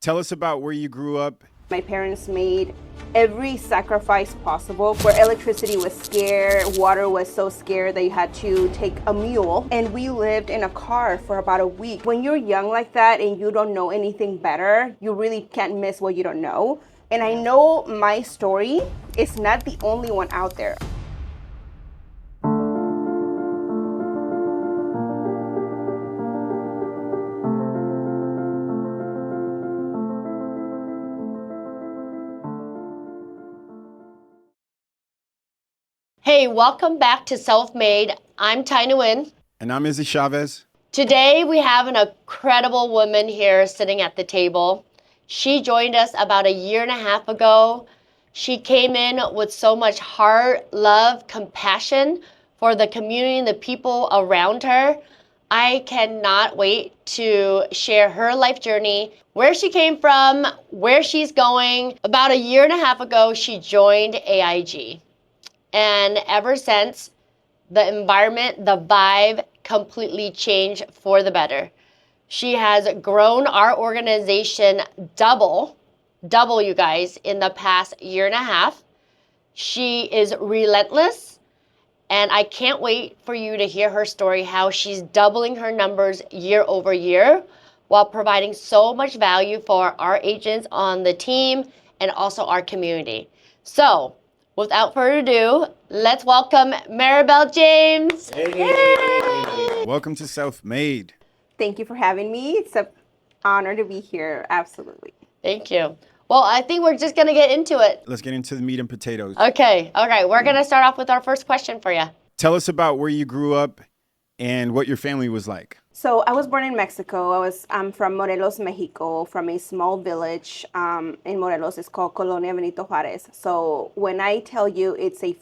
Tell us about where you grew up. My parents made every sacrifice possible where electricity was scarce, water was so scarce that you had to take a mule, and we lived in a car for about a week. When you're young like that and you don't know anything better, you really can't miss what you don't know. And I know my story is not the only one out there. Hey, welcome back to Selfmade. I'm Ty Nguyen. And I'm Izzy Chavez. Today we have an incredible woman here sitting at the table. She joined us about a year and a half ago. She came in with so much heart, love, compassion for the community and the people around her. I cannot wait to share her life journey, where she came from, where she's going. About a year and a half ago, she joined AIG. And ever since, the environment, the vibe completely changed for the better. She has grown our organization double you guys, in the past year and a half. She is relentless, and I can't wait for you to hear her story, how she's doubling her numbers year over year while providing so much value for our agents on the team and also our community. So, without further ado, let's welcome Maribel James. Hey. Welcome to Selfmade. Thank you for having me. It's an honor to be here. Absolutely. Thank you. Well, I think we're just going to get into it. Let's get into the meat and potatoes. Okay. All right. We're going to start off with our first question for you. Tell us about where you grew up and what your family was like. So I was born in Mexico. I'm from Morelos, Mexico, from a small village in Morelos. It's called Colonia Benito Juarez. So when I tell you it's a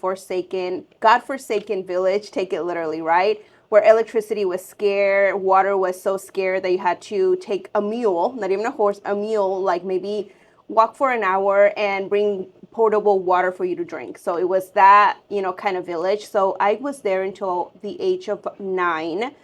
God-forsaken village, take it literally, right? Where electricity was scarce, water was so scarce that you had to take a mule, not even a horse, a mule, like maybe walk for an hour and bring potable water for you to drink. So it was that, kind of village. So I was there until the age of 9.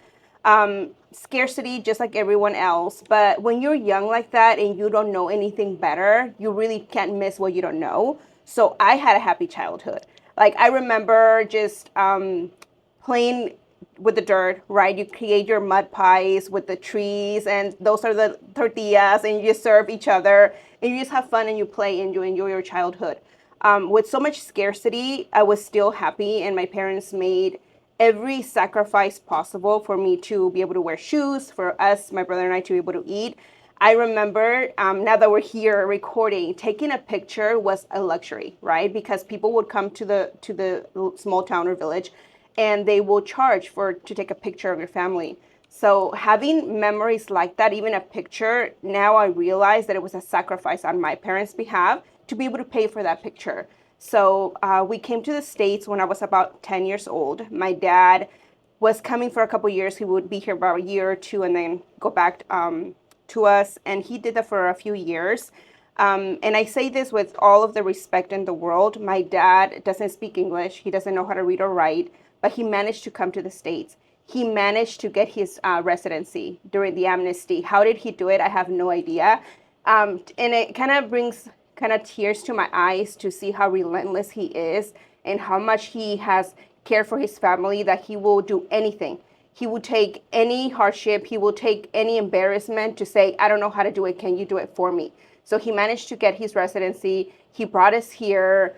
Scarcity, just like everyone else. But when you're young like that and you don't know anything better, you really can't miss what you don't know. So I had a happy childhood. Like I remember just playing with the dirt, right? You create your mud pies with the trees, and those are the tortillas, and you just serve each other, and you just have fun and you play and you enjoy your childhood. With so much scarcity, I was still happy, and my parents made every sacrifice possible for me to be able to wear shoes, for us, my brother and I, to be able to eat. I remember, now that we're here recording, taking a picture was a luxury, right? Because people would come to the small town or village, and they will charge to take a picture of your family. So having memories like that, even a picture, now I realize that it was a sacrifice on my parents' behalf to be able to pay for that picture. So we came to the States when I was about 10 years old. My dad was coming for a couple of years. He would be here about a year or two and then go back to us. And he did that for a few years. And I say this with all of the respect in the world. My dad doesn't speak English. He doesn't know how to read or write, but he managed to come to the States. He managed to get his residency during the amnesty. How did he do it? I have no idea. And it kind of brings tears to my eyes to see how relentless he is and how much he has cared for his family, that he will do anything. He will take any hardship. He will take any embarrassment to say, I don't know how to do it. Can you do it for me? So he managed to get his residency. He brought us here.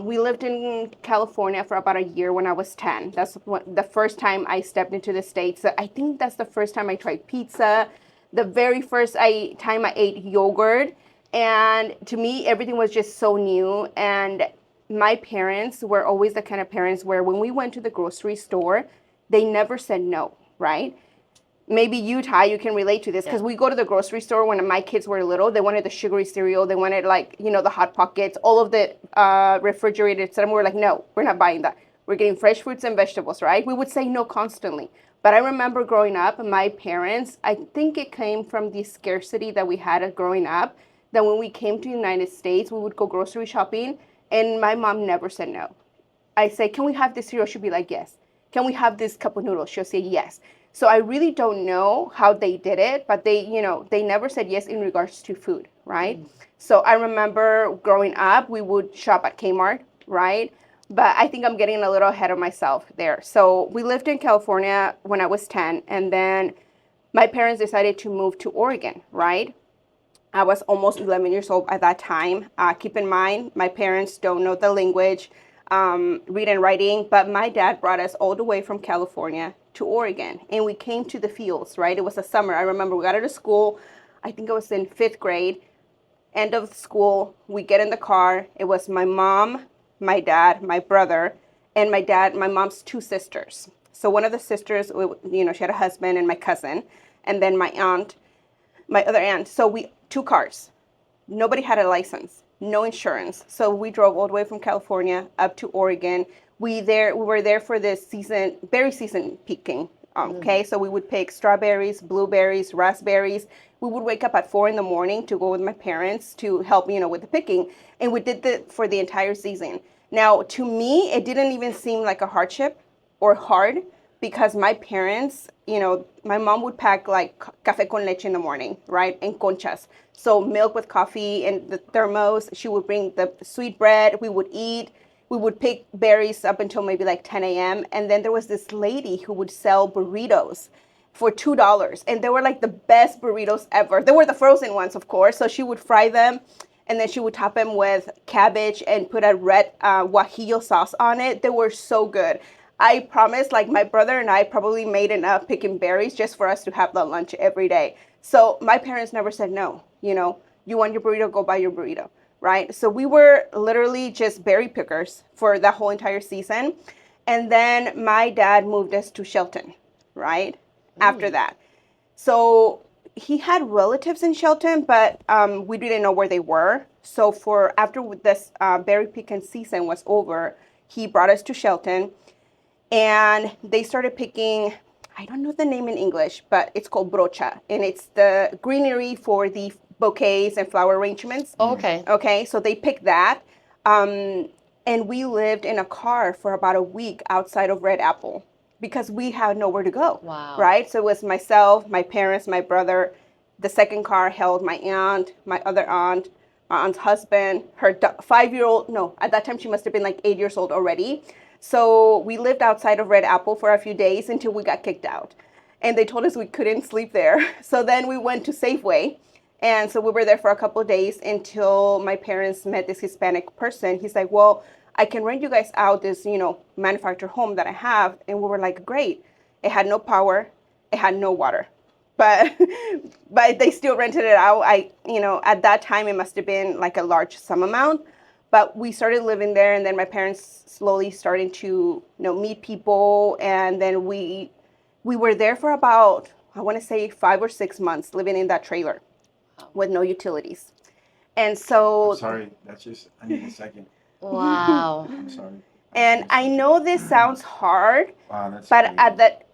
We lived in California for about a year when I was 10. That's the first time I stepped into the States. I think that's the first time I tried pizza. The very first time I ate yogurt. And to me, everything was just so new. And my parents were always the kind of parents where when we went to the grocery store, they never said no, right? Maybe you, Ty, you can relate to this, because we go to the grocery store when my kids were little. They wanted the sugary cereal. They wanted, the Hot Pockets, all of the refrigerated stuff. We're like, no, we're not buying that. We're getting fresh fruits and vegetables, right? We would say no constantly. But I remember growing up, my parents, I think it came from the scarcity that we had growing up, that when we came to the United States, we would go grocery shopping, and my mom never said no. I say, can we have this cereal? She'd be like, yes. Can we have this cup of noodles? She'll say, yes. So I really don't know how they did it, but they never said yes in regards to food, right? So I remember growing up, we would shop at Kmart, right? But I think I'm getting a little ahead of myself there. So we lived in California when I was 10, and then my parents decided to move to Oregon, right? I was almost 11 years old at that time. Keep in mind, my parents don't know the language, read and writing, but my dad brought us all the way from California to Oregon, and we came to the fields, right? It was a summer. I remember we got out of school. I think I was in fifth grade. End of school, we get in the car. It was my mom, my dad, my brother, and my mom's two sisters. So one of the sisters, she had a husband, and my cousin, and then my other aunt. So we two cars. Nobody had a license, no insurance. So we drove all the way from California up to Oregon. We were there for this season, berry season picking. Okay, so we would pick strawberries, blueberries, raspberries. We would wake up at 4 in the morning to go with my parents to help, with the picking, and we did that for the entire season. Now, to me, it didn't even seem like a hardship or hard because my parents, my mom would pack like café con leche in the morning, right? And conchas. So milk with coffee and the thermos. She would bring the sweet bread. We would eat. We would pick berries up until maybe like 10 a.m. And then there was this lady who would sell burritos for $2. And they were like the best burritos ever. They were the frozen ones, of course. So she would fry them, and then she would top them with cabbage and put a red guajillo sauce on it. They were so good. I promise, like my brother and I probably made enough picking berries just for us to have the lunch every day. So my parents never said no. You want your burrito, go buy your burrito, right? So we were literally just berry pickers for that whole entire season. And then my dad moved us to Shelton, right? After that. So he had relatives in Shelton, but we didn't know where they were. So after this berry picking season was over, he brought us to Shelton. And they started picking, I don't know the name in English, but it's called brocha. And it's the greenery for the bouquets and flower arrangements. Okay. Okay, so they picked that. And we lived in a car for about a week outside of Red Apple because we had nowhere to go. Wow. Right? So it was myself, my parents, my brother. The second car held my aunt, my other aunt, my aunt's husband, her 5-year-old. No, at that time she must have been like 8 years old already. So we lived outside of Red Apple for a few days until we got kicked out. And they told us we couldn't sleep there. So then we went to Safeway. And so we were there for a couple of days until my parents met this Hispanic person. He's like, well, I can rent you guys out this, manufactured home that I have. And we were like, great. It had no power. It had no water. But they still rented it out. At that time, it must have been like a large sum amount. But we started living there, and then my parents slowly starting to, meet people. And then we were there for about, I want to say 5 or 6 months living in that trailer with no utilities. And so... I'm sorry, I need a second. Wow. I'm sorry. And I know this sounds hard, Wow, but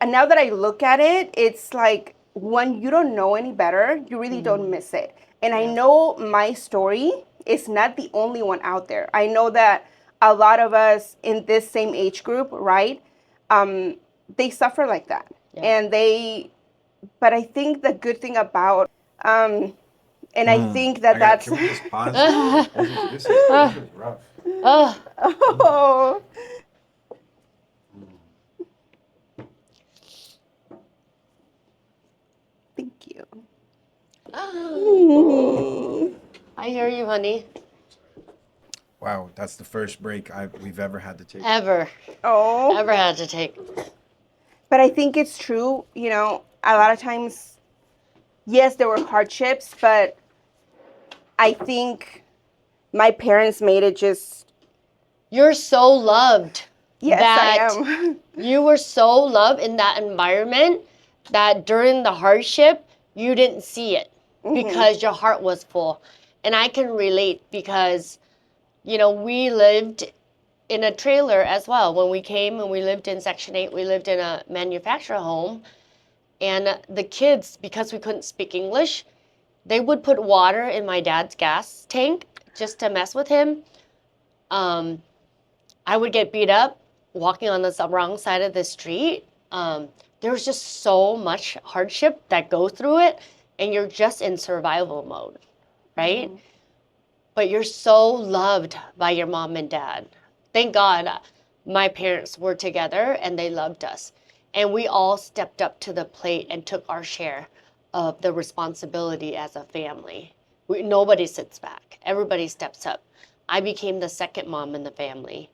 now that I look at it, it's like when you don't know any better, you really don't miss it. And I know my story is not the only one out there. I know that a lot of us in this same age group, right, they suffer like that. Yeah. But I think the good thing about, and I think that's... Can we just pause? This is rough. Oh. Thank you. I hear you, honey. Wow, that's the first break we've ever had to take. Ever Oh. had to take. But I think it's true, a lot of times, yes, there were hardships, but I think my parents made it just... You're so loved. Yes, that I am. You were so loved in that environment that during the hardship, you didn't see it because your heart was full. And I can relate because, we lived in a trailer as well. When we came and we lived in Section 8, we lived in a manufacturer home. And the kids, because we couldn't speak English, they would put water in my dad's gas tank just to mess with him. I would get beat up walking on the wrong side of the street. there's just so much hardship that goes through it, and you're just in survival mode, right? But you're so loved by your mom and dad. Thank God my parents were together and they loved us. And we all stepped up to the plate and took our share of the responsibility as a family. Nobody sits back. Everybody steps up. I became the second mom in the family.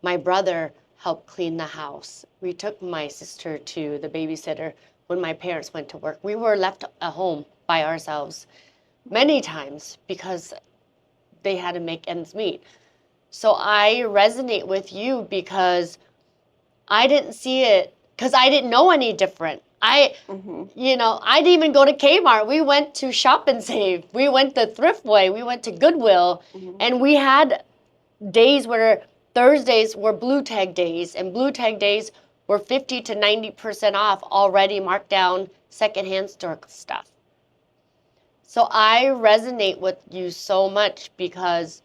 My brother helped clean the house. We took my sister to the babysitter when my parents went to work. We were left at home by ourselves many times because they had to make ends meet. So I resonate with you because I didn't see it, because I didn't know any different. I didn't even go to Kmart. We went to Shop and Save. We went to Thriftway. We went to Goodwill. And we had days where Thursdays were blue tag days, and blue tag days were 50 to 90% off already marked down secondhand store stuff. So I resonate with you so much because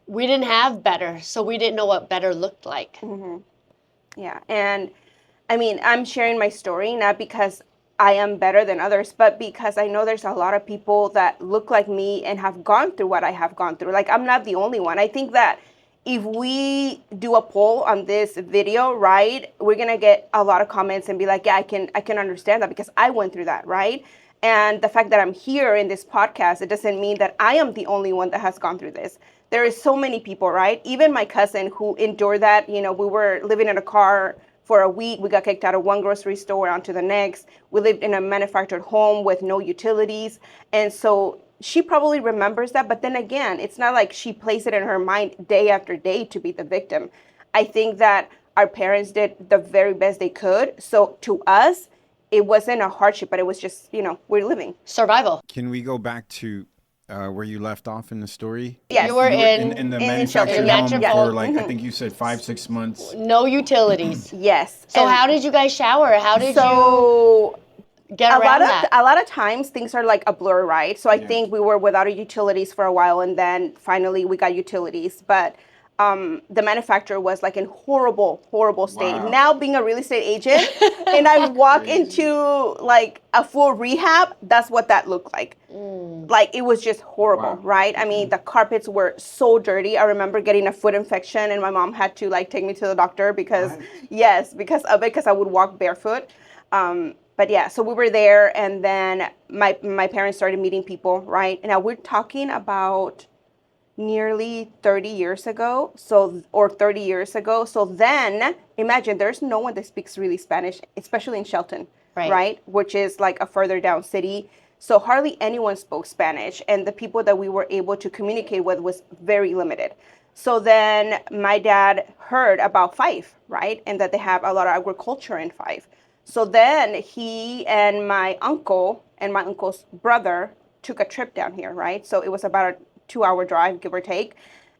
we didn't have better, so we didn't know what better looked like. Yeah, and I mean, I'm sharing my story not because I am better than others, but because I know there's a lot of people that look like me and have gone through what I have gone through. Like, I'm not the only one. I think that if we do a poll on this video, right, we're gonna get a lot of comments and be like, yeah, I can understand that because I went through that, right? And the fact that I'm here in this podcast, it doesn't mean that I am the only one that has gone through this. There is so many people, right? Even my cousin who endured that. We were living in a car for a week. We got kicked out of one grocery store onto the next. We lived in a manufactured home with no utilities. And so she probably remembers that. But then again, it's not like she plays it in her mind day after day to be the victim. I think that our parents did the very best they could. So to us, it wasn't a hardship, but it was just, we're living. Survival. Can we go back to where you left off in the story? Yes. You were in the in manufactured shelter, home yeah. for like, I think you said 5-6 months. No utilities. Yes. So And how did you guys shower? How did so you get around that? a lot of times things are like a blur, right? So I think we were without utilities for a while, and then finally we got utilities. But the manufacturer was like in horrible state. Wow. Now being a real estate agent, and I walk into like a full rehab, that's what that looked like. Like, it was just horrible, Wow. right? I mean, the carpets were so dirty. I remember getting a foot infection, and my mom had to like take me to the doctor because, because of it, because I would walk barefoot. But yeah, so we were there, and then my parents started meeting people, right? And now we're talking about nearly 30 years ago, or 30 years ago. So then imagine there's no one that speaks really Spanish, especially in Shelton, right? Which is like a further down city. So hardly anyone spoke Spanish, and the people that we were able to communicate with was very limited. So then my dad heard about Fife, right? And that they have a lot of agriculture in Fife. So then he and my uncle and my uncle's brother took a trip down here, right? So it was about a 2-hour drive, give or take.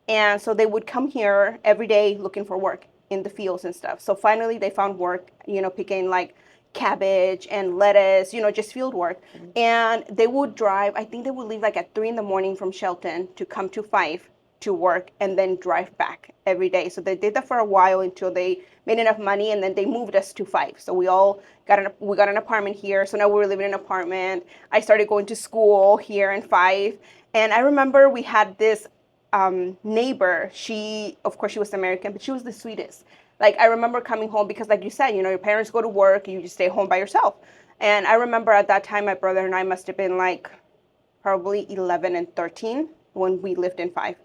And so they would come here every day looking for work in the fields and stuff. So finally they found work, picking like cabbage and lettuce, just field work. And they would drive, I think they would leave like at 3 a.m. from Shelton to come to Fife to work and then drive back every day. So they did that for a while until they made enough money, and then they moved us to Fife. So we all got an apartment here. So now we were living in an apartment. I started going to school here in Fife. And I remember we had this neighbor. Of course, she was American, but she was the sweetest. Like, I remember coming home because, like you said, your parents go to work, you just stay home by yourself. And I remember at that time, my brother and I must have been like probably 11 and 13 when we lived in Fife.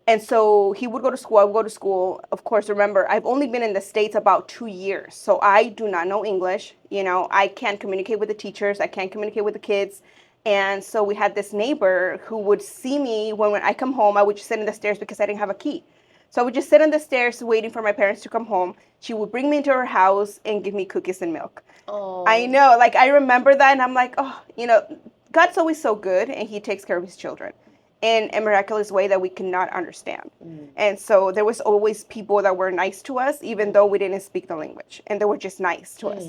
And so he would go to school, I would go to school. Of course, remember, I've only been in the States about 2 years. So I do not know English. I can't communicate with the teachers. I can't communicate with the kids. And so we had this neighbor who would see me when I come home. I would just sit in the stairs because I didn't have a key. So I would just sit on the stairs waiting for my parents to come home. She would bring me into her house and give me cookies and milk. Oh. I know, like, I remember that, and I'm like, oh, God's always so good, and he takes care of his children in a miraculous way that we cannot understand. And so there was always people that were nice to us, even though we didn't speak the language, and they were just nice to us.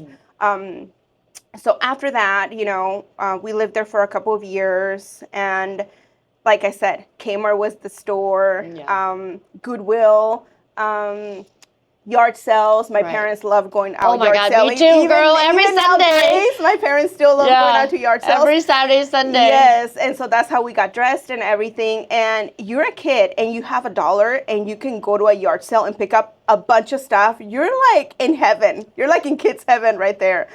So after that, we lived there for a couple of years, and like I said, Kmart was the store, Goodwill, Yard sales. My Right. parents love going out Oh my yard God, selling. me too, girl. Every even Sunday. nowadays, my parents still love going out to yard sales. Every Saturday, Sunday. Yes, and so that's how we got dressed and everything. And you're a kid and you have $1 and you can go to a yard sale and pick up a bunch of stuff. You're like in heaven. You're like in kids' heaven right there.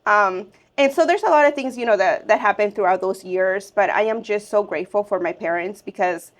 And so there's a lot of things, you know, that happened throughout those years. But I am just so grateful for my parents because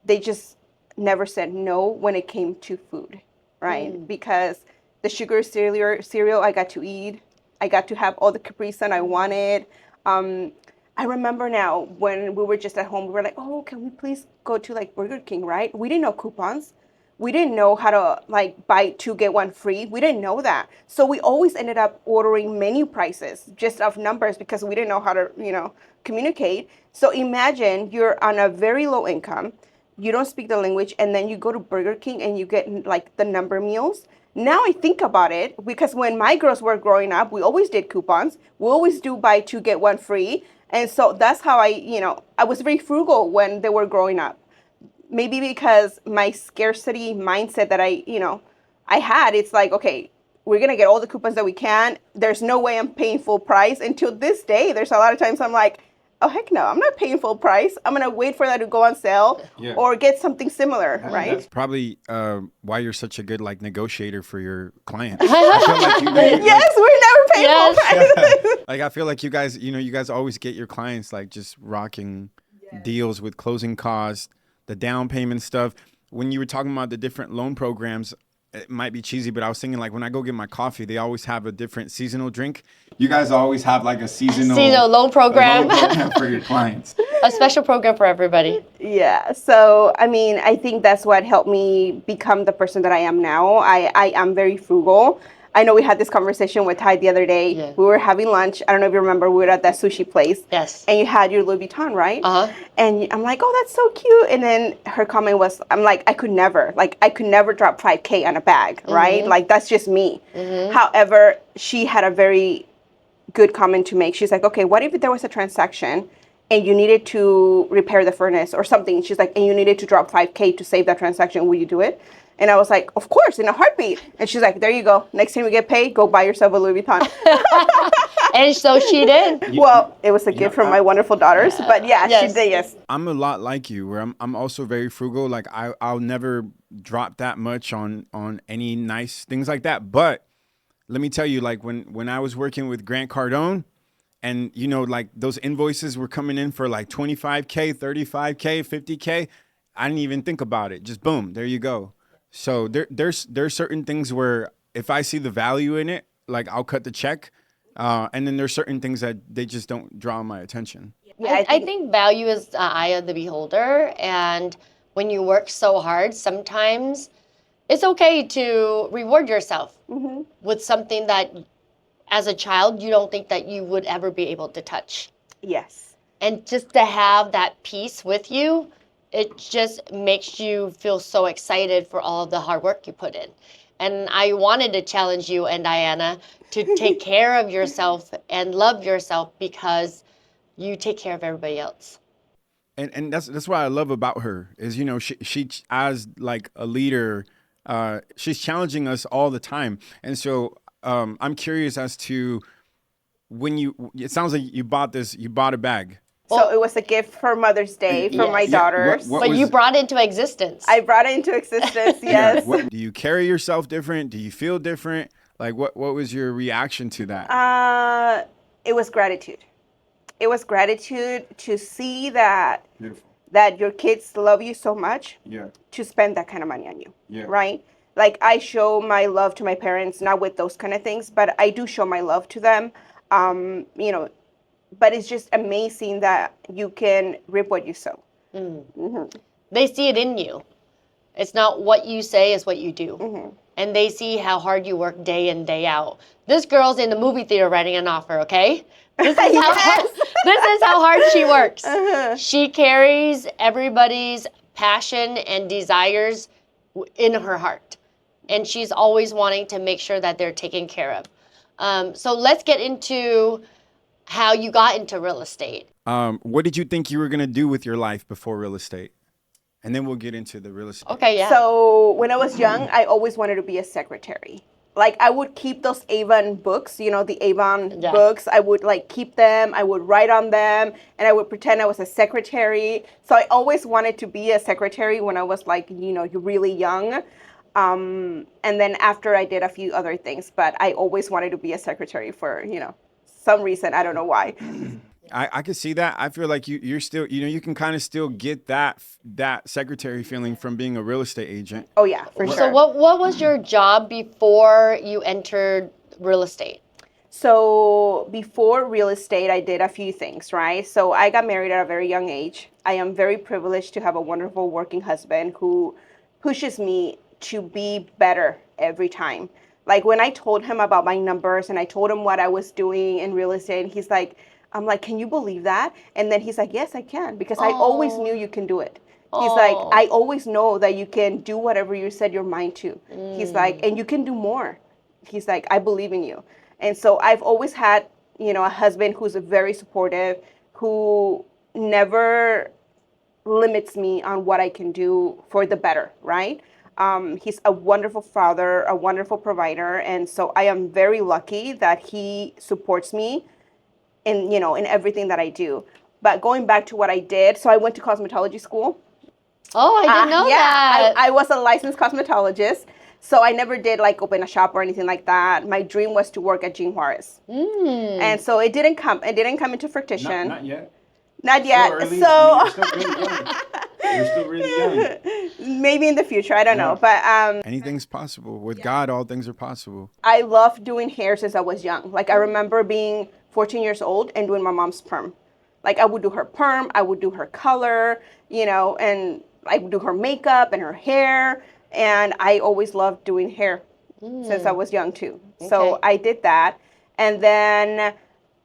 they just never said no when it came to food, right? Because the sugar cereal I got to eat. I got to have all the Capri Sun I wanted. I remember now when we were just at home, we were like, oh, can we please go to like Burger King, right? We didn't know coupons. We didn't know how to like buy 2 get 1 free. We didn't know that. So we always ended up ordering menu prices just of numbers because we didn't know how to, you know, communicate. So imagine you're on a very low income, you don't speak the language, and then you go to Burger King and you get like the number meals. Now I think about it because when my girls were growing up, we always did coupons. We always do buy 2 get 1 free. And so that's how I, you know, I was very frugal when they were growing up. Maybe because my scarcity mindset that I had, it's like, okay, we're going to get all the coupons that we can. There's no way I'm paying full price. Until this day, there's a lot of times I'm like, oh, heck no, I'm not paying full price. I'm going to wait for that to go on sale or get something similar, right? That's probably why you're such a good like negotiator for your clients. I feel like Yes, we're never paying full price. like I feel like you guys always get your clients like just rocking deals with closing costs, the down payment stuff. When you were talking about the different loan programs, it might be cheesy, but I was thinking like when I go get my coffee, they always have a different seasonal drink. You guys always have like a seasonal loan program for your clients. A special program for everybody. Yeah. So, I mean, I think that's what helped me become the person that I am now. I am very frugal. I know we had this conversation with Ty the other day. Yeah. We were having lunch. I don't know if you remember, we were at that sushi place. Yes. And you had your Louis Vuitton, right? Uh-huh. And I'm like, oh, that's so cute. And then her comment was, I'm like, I could never drop 5K on a bag, right? Like, that's just me. However, she had a very good comment to make. She's like, okay, what if there was a transaction and you needed to repair the furnace or something? She's like, and you needed to drop 5K to save that transaction. Will you do it? And I was like, of course, in a heartbeat. And she's like, there you go. Next time you get paid, go buy yourself a Louis Vuitton. And so she did. Well, it was a gift from my wonderful daughters. But yeah, Yes. she did, yes. I'm a lot like you, where I'm also very frugal. Like I'll never drop that much on any nice things like that. But let me tell you, like when I was working with Grant Cardone, and you know, like those invoices were coming in for like 25K, 35K, 50K, I didn't even think about it. Just boom, there you go. So there's certain things where if I see the value in it, like I'll cut the check. And then there's certain things that they just don't draw my attention. Yeah, I think value is the eye of the beholder. And when you work so hard, sometimes it's okay to reward yourself with something that as a child, you don't think that you would ever be able to touch. Yes. And just to have that peace with you, it just makes you feel so excited for all of the hard work you put in. And I wanted to challenge you and Diana to take care of yourself and love yourself because you take care of everybody else. And that's what I love about her is, you know, she as like a leader, she's challenging us all the time. And so I'm curious as to it sounds like you bought a bag. So it was a gift for Mother's Day for my daughters. But you brought it into existence. I brought it into existence, yes. Do you carry yourself different? Do you feel different? Like what was your reaction to that? It was gratitude. It was gratitude to see that Beautiful. that your kids love you so much Yeah. to spend that kind of money on you. Yeah. Right? Like I show my love to my parents, not with those kind of things, but I do show my love to them. You know, but it's just amazing that you can reap what you sow. They see it in you. It's not what you say, it's what you do. And they see how hard you work day in, day out. This girl's in the movie theater writing an offer, okay? This is how hard she works. She carries everybody's passion and desires in her heart. And she's always wanting to make sure that they're taken care of. So let's get into how you got into real estate. What did you think you were going to do with your life before real estate? And then we'll get into the real estate. Okay, yeah. So when I was young, I always wanted to be a secretary. Like I would keep those Avon books, the Avon Yeah. books. I would like keep them. I would write on them, and I would pretend I was a secretary. So I always wanted to be a secretary when I was like, really young. And then after I did a few other things, but I always wanted to be a secretary for, some reason. I don't know why. I can see that. I feel like you're still, you can kind of still get that secretary feeling from being a real estate agent. Oh yeah, for sure. So what was your job before you entered real estate? So before real estate, I did a few things, right? So I got married at a very young age. I am very privileged to have a wonderful working husband who pushes me to be better every time. Like when I told him about my numbers and I told him what I was doing in real estate, he's like, I'm like, can you believe that? And then he's like, yes, I can, because I always knew you can do it. He's like, I always know that you can do whatever you set your mind to. He's like, and you can do more. He's like, I believe in you. And so I've always had, a husband who's very supportive, who never limits me on what I can do for the better, right? He's a wonderful father, a wonderful provider. And so I am very lucky that he supports me in everything that I do. But going back to what I did, so I went to cosmetology school. Oh, I didn't know that. I was a licensed cosmetologist. So I never did like open a shop or anything like that. My dream was to work at Jean Juarez. And so it didn't come into fruition. Not yet. Not yet. Early. So I mean, you're still really young. You're still really young. maybe in the future, I don't know. But Anything's possible. With God, all things are possible. I loved doing hair since I was young. Like I remember being 14 years old and doing my mom's perm. Like I would do her perm, I would do her color, and I would do her makeup and her hair. And I always loved doing hair since I was young too. So I did that. And then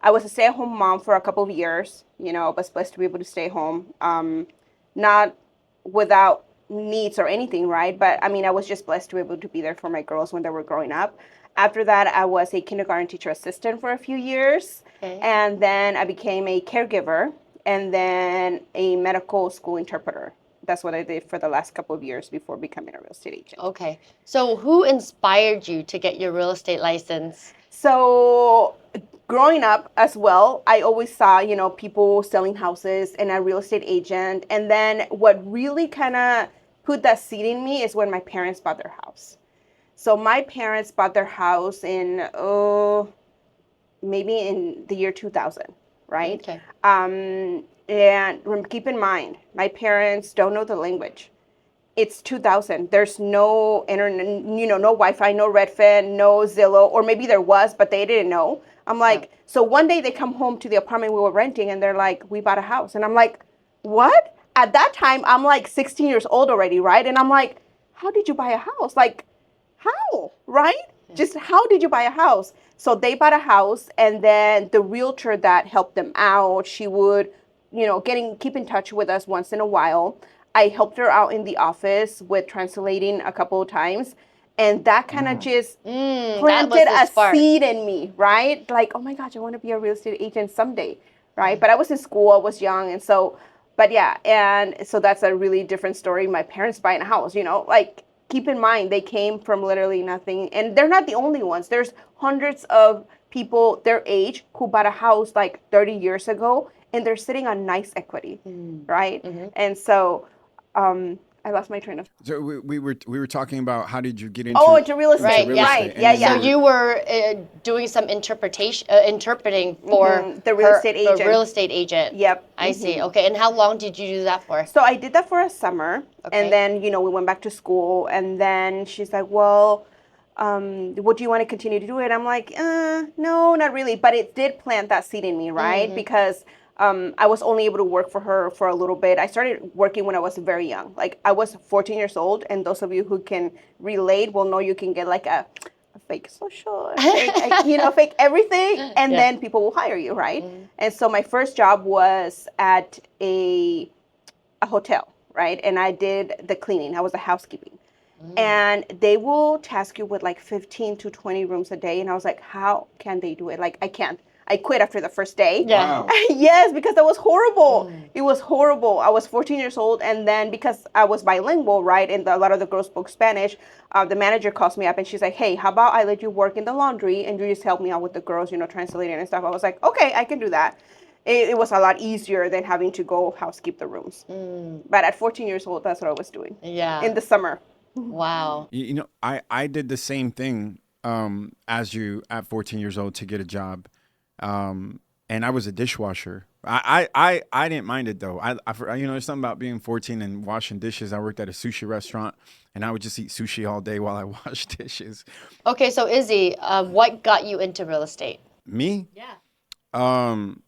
I was a stay-at-home mom for a couple of years. I was blessed to be able to stay home. Not without needs or anything, right? But I mean, I was just blessed to be able to be there for my girls when they were growing up. After that, I was a kindergarten teacher assistant for a few years. Okay. And then I became a caregiver and then a medical school interpreter. That's what I did for the last couple of years before becoming a real estate agent. Okay. So who inspired you to get your real estate license? So growing up as well, I always saw, people selling houses and a real estate agent. And then what really kind of put that seed in me is when my parents bought their house. So my parents bought their house in, maybe in the year 2000, right? Okay. And keep in mind, my parents don't know the language. It's 2000. There's no internet, no Wi-Fi, no Redfin, no Zillow, or maybe there was, but they didn't know. I'm like, so one day they come home to the apartment we were renting and they're like, we bought a house. And I'm like, what? At that time, I'm like 16 years old already, right? And I'm like, how did you buy a house? Like, how, right? Just how did you buy a house? So they bought a house, and then the realtor that helped them out, she would, keep in touch with us once in a while. I helped her out in the office with translating a couple of times. And that kind of just planted a seed in me, right? Like, oh my gosh, I want to be a real estate agent someday, right? But I was in school, I was young. And so, but yeah, and so that's a really different story. My parents buying a house, like, keep in mind, they came from literally nothing. And they're not the only ones. There's hundreds of people their age who bought a house like 30 years ago, and they're sitting on nice equity, right? And so I lost my train of thought. So we were talking about how did you get into into real estate, right? Yeah. So you were doing some interpreting for the real estate agent. The real estate agent. Yep. I see. Okay, and how long did you do that for? So I did that for a summer, and then we went back to school, and then she's like, well, what do you want to continue to do it? I'm like, no, not really, but it did plant that seed in me, right? Because I was only able to work for her for a little bit. I started working when I was very young. Like I was 14 years old, and those of you who can relate will know you can get like a fake social, fake everything, and then people will hire you, right? And so my first job was at a hotel, right? And I did the cleaning. I was the housekeeping. And they will task you with like 15 to 20 rooms a day. And I was like, how can they do it? Like, I can't. I quit after the first day. Yeah. Wow. Yes, because that was horrible. It was horrible. I was 14 years old, and then because I was bilingual, right, and a lot of the girls spoke Spanish, the manager calls me up and she's like, "Hey, how about I let you work in the laundry and you just help me out with the girls, translating and stuff." I was like, "Okay, I can do that." It was a lot easier than having to go housekeep the rooms. But at 14 years old, that's what I was doing. Yeah. In the summer. Wow. I did the same thing as you at 14 years old to get a job, and I was a dishwasher. I didn't mind it though. There's something about being 14 and washing dishes. I worked at a sushi restaurant, and I would just eat sushi all day while I washed dishes. Okay, so Izzy, what got you into real estate? Me, Yeah. um,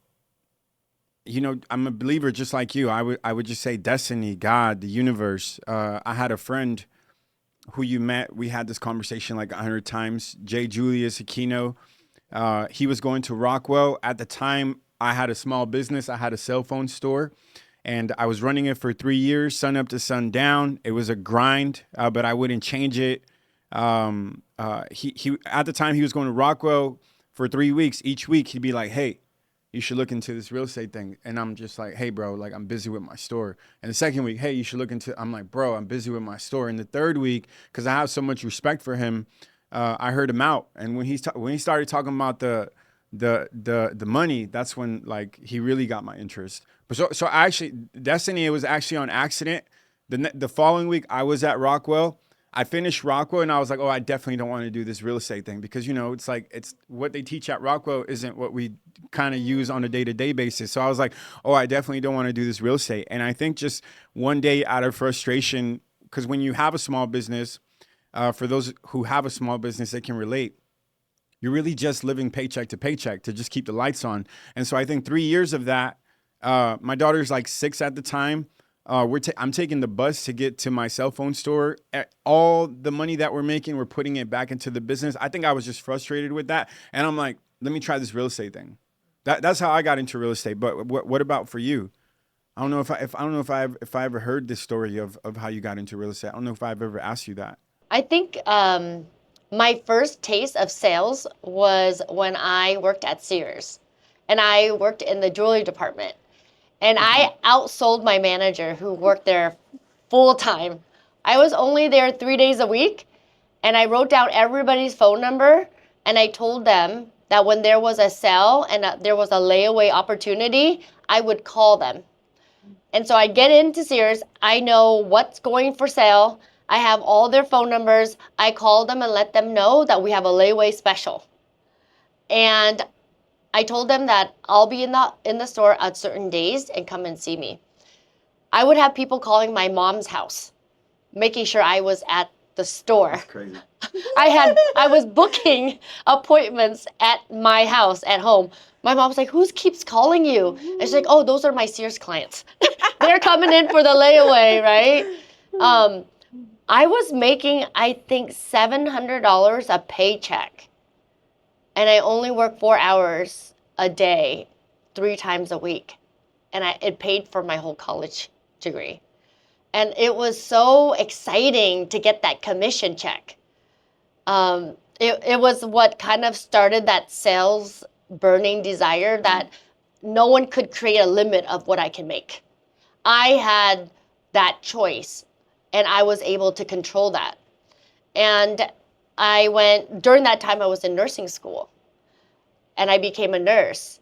I'm a believer just like you. I would just say destiny, God, the universe. I had a friend who you met. We had this conversation like 100 times. J. Julius Aquino. He was going to Rockwell. At the time, I had a small business. I had a cell phone store, and I was running it for 3 years, sun up to sun down. It was a grind, but I wouldn't change it. He at the time he was going to Rockwell for 3 weeks. Each week he'd be like, "Hey, you should look into this real estate thing." And I'm just like, "Hey, bro, like I'm busy with my store." And the second week, "Hey, you should look into." I'm like, "Bro, I'm busy with my store." And the third week, because I have so much respect for him, I heard him out. And when he started talking about the money, that's when like he really got my interest. But so I actually, Destiny, it was actually on accident. The following week, I was at Rockwell. I finished Rockwell and I was like, "Oh, I definitely don't want to do this real estate thing," because it's like it's what they teach at Rockwell isn't what we kind of use on a day-to-day basis. So I was like, "Oh, I definitely don't want to do this real estate." And I think just one day out of frustration, because when you have a small business, for those who have a small business, they can relate. You're really just living paycheck to paycheck to just keep the lights on. And so I think 3 years of that, my daughter's like 6 at the time. I'm taking the bus to get to my cell phone store. All the money that we're making, we're putting it back into the business. I think I was just frustrated with that, and I'm like, let me try this real estate thing. That's how I got into real estate. But what about for you? I don't know if I ever heard this story of how you got into real estate. I don't know if I've ever asked you that. I think my first taste of sales was when I worked at Sears, and I worked in the jewelry department. And I outsold my manager who worked there full time. I was only there 3 days a week, and I wrote down everybody's phone number, and I told them that when there was a sale and there was a layaway opportunity, I would call them. And so I get into Sears, I know what's going for sale, I have all their phone numbers, I call them and let them know that we have a layaway special. And I told them that I'll be in the store at certain days and come and see me. I would have people calling my mom's house, making sure I was at the store. That's crazy. I was booking appointments at my house at home. My mom's like, "Who keeps calling you?" And she's like, "Oh, those are my Sears clients. They're coming in for the layaway, right?" I was making, I think, $700 a paycheck. And I only work 4 hours a day, 3 times a week. And it paid for my whole college degree. And it was so exciting to get that commission check. It was what kind of started that sales burning desire that no one could create a limit of what I can make. I had that choice, and I was able to control that. And during that time, I was in nursing school, and I became a nurse.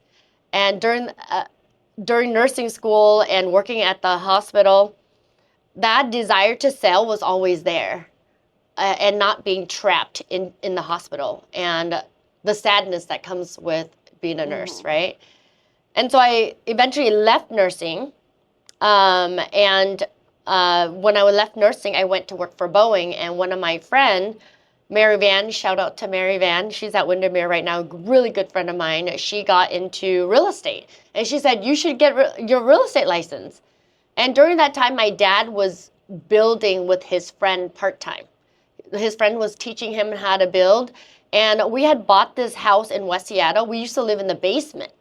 And during nursing school and working at the hospital, that desire to sell was always there, and not being trapped in the hospital and the sadness that comes with being a nurse, right? And so I eventually left nursing, and when I left nursing, I went to work for Boeing, and one of my friends, Mary Van, shout out to Mary Van, she's at Windermere right now, really good friend of mine, she got into real estate. And she said, "You should get your real estate license." And during that time, my dad was building with his friend part-time. His friend was teaching him how to build. And we had bought this house in West Seattle. We used to live in the basement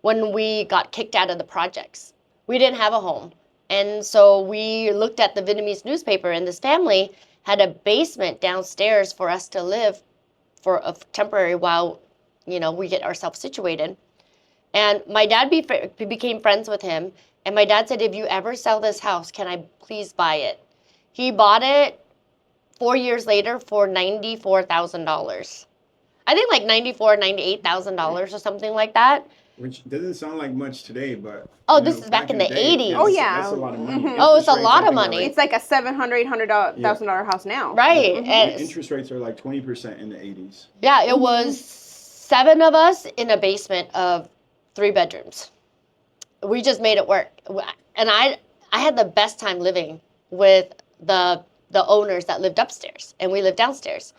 when we got kicked out of the projects. We didn't have a home. And so we looked at the Vietnamese newspaper, and this family had a basement downstairs for us to live for a temporary while, we get ourselves situated. And my dad became friends with him. And my dad said, if you ever sell this house, can I please buy it? He bought it 4 years later for $94,000. I think like $98,000 or something like that. Which doesn't sound like much today, but Oh, this is back in the 80s. Oh, yeah. that's a lot of money. Mhm. Oh, it's a Interest rates, lot I of think, are money. It's like a $700,000 house now. Right. The And interest rates are like 20% in the 80s. yeah, it was 7 of us in a basement of 3 bedrooms. We just made it work. And I had the best time living with the owners that lived upstairs, and we lived downstairs.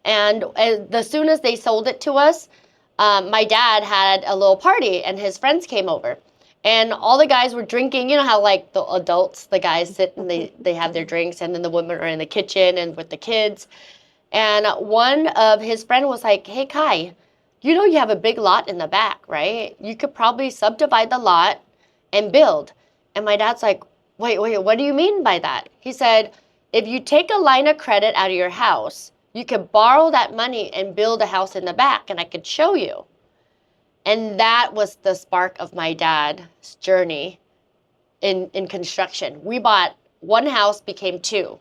And as soon as they sold it to us, my dad had a little party, and his friends came over. And all the guys were drinking. You know how, like, the adults, the guys sit and they have their drinks, and then the women are in the kitchen and with the kids. And one of his friends was like, hey, Kai, you know you have a big lot in the back, right? You could probably subdivide the lot and build. And my dad's like, wait, what do you mean by that? He said, if you take a line of credit out of your house, you could borrow that money and build a house in the back, and I could show you. And that was the spark of my dad's journey in construction. We bought 1 house, became 2.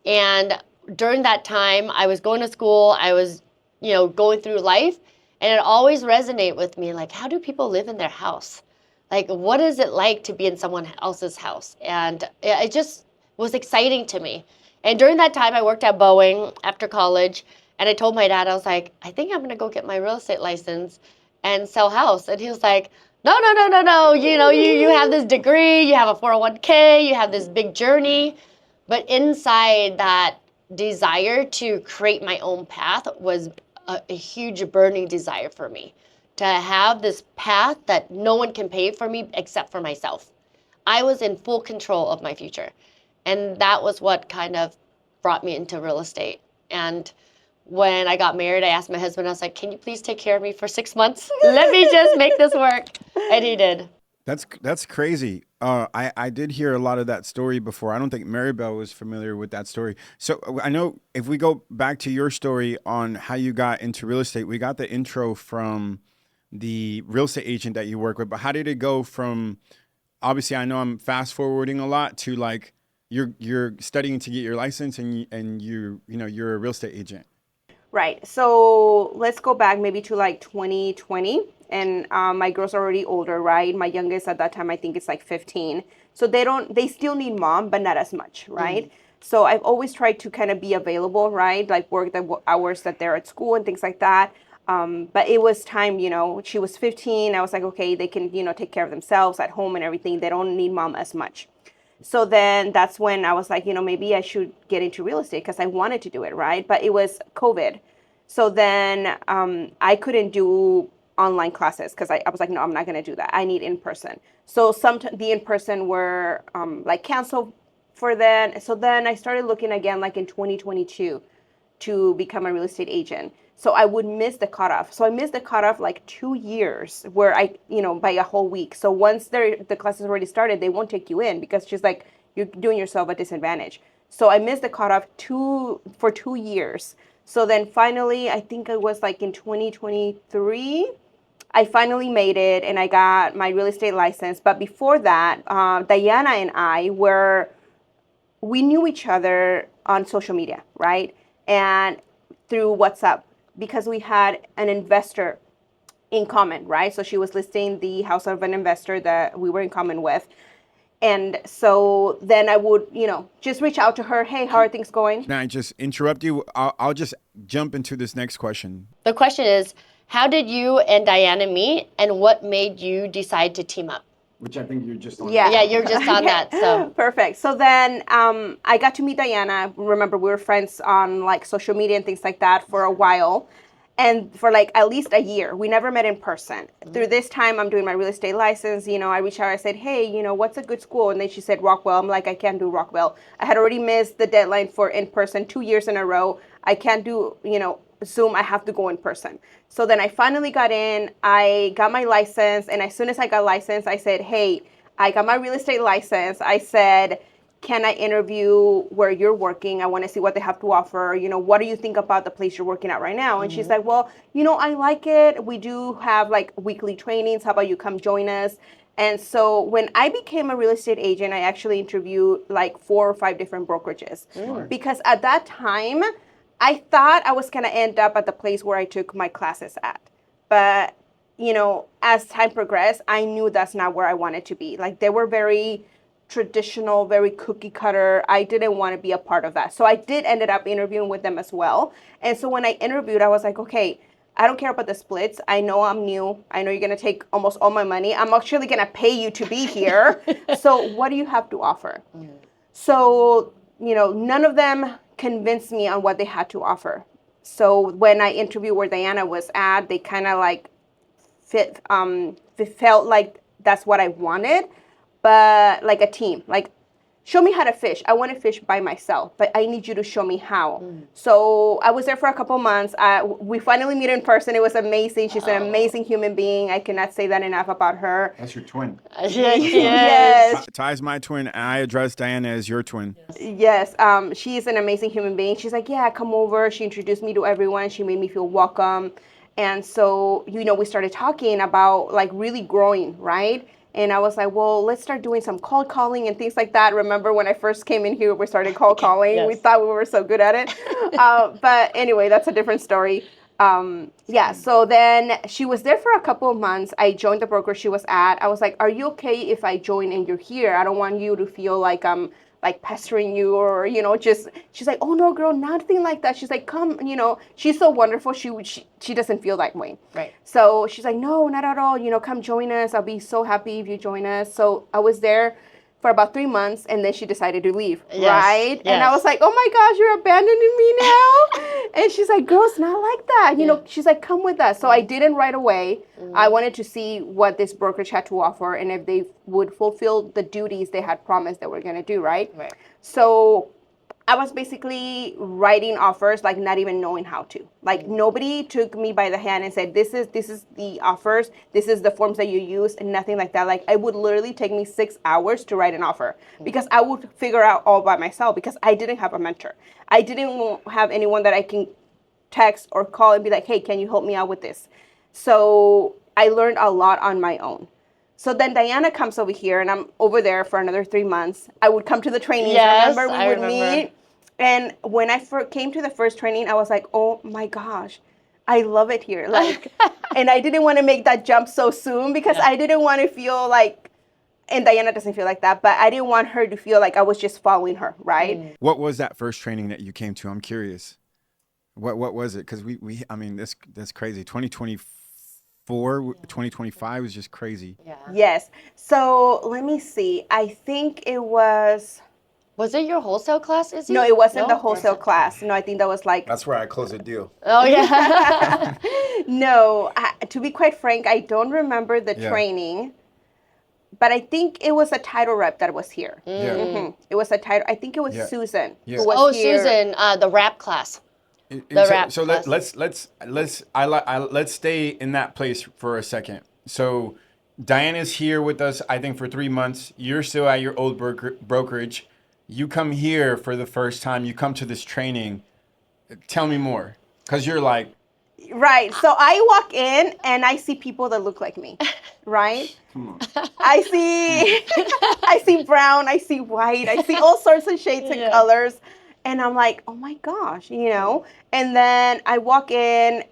And during that time, I was going to school, I was, going through life, and it always resonated with me, like, how do people live in their house? Like, what is it like to be in someone else's house? And it just was exciting to me. And during that time, I worked at Boeing after college, and I told my dad, I was like, I think I'm going to go get my real estate license and sell house. And he was like, no, no, no, no, no. You have this degree, you have a 401k, you have this big journey. But inside that desire to create my own path was a huge burning desire for me, to have this path that no one can pave for me except for myself. I was in full control of my future. And that was what kind of brought me into real estate. And when I got married, I asked my husband, I was like, can you please take care of me for 6 months? Let me just make this work. And he did. That's crazy. I did hear a lot of that story before. I don't think Maribel was familiar with that story. So I know if we go back to your story on how you got into real estate, we got the intro from the real estate agent that you work with. But how did it go from? Obviously, I know I'm fast forwarding a lot to like you're studying to get your license and you're a real estate agent. Right. So let's go back maybe to like 2020. And my girls are already older, right? My youngest at that time, I think it's like 15. So they still need mom, but not as much, right? So I've always tried to kind of be available, right? Like work the hours that they're at school and things like that. But it was time, she was 15. I was like, okay, they can, take care of themselves at home and everything. They don't need mom as much. So then that's when I was like, maybe I should get into real estate because I wanted to do it, right? But it was COVID. So then I couldn't do online classes because I was like, no, I'm not going to do that. I need in person. So the in person were like canceled for then. So then I started looking again, like in 2022 to become a real estate agent. So I would miss the cutoff. So I missed the cutoff like 2 years where by a whole week. So once the classes already started, they won't take you in because she's like, you're doing yourself a disadvantage. So I missed the cutoff for 2 years. So then finally, I think it was like in 2023, I finally made it and I got my real estate license. But before that, Diana and I we knew each other on social media, right? And through WhatsApp because we had an investor in common, right? So she was listing the house of an investor that we were in common with. And so then I would, just reach out to her. Hey, how are things going? Can I just interrupt you? I'll just jump into this next question. The question is, how did you and Diana meet, and what made you decide to team up? Which I think you're just on. Yeah, you're just on that. So perfect. So then I got to meet Diana. Remember, we were friends on like social media and things like that for a while. And for like at least a year, we never met in person. Through this time, I'm doing my real estate license. I reached out, I said, hey, what's a good school? And then she said, Rockwell. I'm like, I can't do Rockwell. I had already missed the deadline for in person 2 years in a row. I can't do, Zoom. I have to go in person. So then I finally got in. I got my license. And as soon as I got licensed, I said, hey, I got my real estate license. I said, can I interview where you're working? I want to see what they have to offer. What do you think about the place you're working at right now? And she's like, well, I like it. We do have like weekly trainings. How about you come join us? And so when I became a real estate agent, I actually interviewed like 4 or 5 different brokerages. Because at that time, I thought I was going to end up at the place where I took my classes at. But, as time progressed, I knew that's not where I wanted to be. Like, they were very traditional, very cookie cutter. I didn't want to be a part of that. So I did ended up interviewing with them as well. And so when I interviewed, I was like, okay, I don't care about the splits. I know I'm new. I know you're going to take almost all my money. I'm actually going to pay you to be here. So what do you have to offer? So, none of them convinced me on what they had to offer. So when I interviewed where Diana was at, they kind of like felt like that's what I wanted, but like a team, like show me how to fish. I want to fish by myself, but I need you to show me how. So I was there for a couple months. We finally meet in person. It was amazing. She's an amazing human being. I cannot say that enough about her. That's your twin. Yes. Ty's my twin. And I address Diana as your twin. Yes. She is an amazing human being. She's like, yeah, come over. She introduced me to everyone. She made me feel welcome. And so, we started talking about like really growing, right? And I was like, well, let's start doing some cold calling and things like that. Remember when I first came in here, we started cold calling. Yes. We thought we were so good at it. But anyway, that's a different story. So then she was there for a couple of months. I joined the broker she was at. I was like, are you okay if I join and you're here? I don't want you to feel like I'm like pestering you or, she's like, oh no, girl, nothing like that. She's like, come, she's so wonderful. She doesn't feel that way. Right. So she's like, no, not at all. Come join us. I'll be so happy if you join us. So I was there for about 3 months and then she decided to leave. Yes. Right. Yes. And I was like, oh my gosh, you're abandoning me now. And she's like, girl, it's not like that. She's like, come with us. So I didn't right away. I wanted to see what this brokerage had to offer and if they would fulfill the duties they had promised they were going to do, right? Right. So I was basically writing offers, like not even knowing how to. Like nobody took me by the hand and said, this is the offers, this is the forms that you use, and nothing like that. Like it would literally take me 6 hours to write an offer because I would figure out all by myself because I didn't have a mentor. I didn't have anyone that I can text or call and be like, hey, can you help me out with this? So I learned a lot on my own. So then Diana comes over here, and I'm over there for another 3 months. I would come to the trainings. Yes, remember we would meet. And when I came to the first training, I was like, oh my gosh, I love it here. Like, and I didn't want to make that jump so soon because I didn't want to feel like, and Diana doesn't feel like that, but I didn't want her to feel like I was just following her, right? What was that first training that you came to? I'm curious. What was it? Because I mean, that's crazy. 2025 was just crazy. Yeah. Yes. So let me see. I think it was. Was it your wholesale class, Izzy? No, it wasn't the wholesale class. No, I think that was like. That's where I closed a deal. Oh, yeah. No, to be quite frank, I don't remember the training. But I think it was a title rep that was here. Yeah. Mm-hmm. It was a title. I think it was Susan. Yeah. Who was here. Susan, the rap class. So let's stay in that place for a second. So Diana's here with us, I think, for 3 months. You're still at your old brokerage. You come here for the first time. You come to this training. Tell me more, because you're like. Right. So I walk in and I see people that look like me. Right. I see brown. I see white. I see all sorts of shades and colors. And I'm like, oh my gosh, And then I walk in,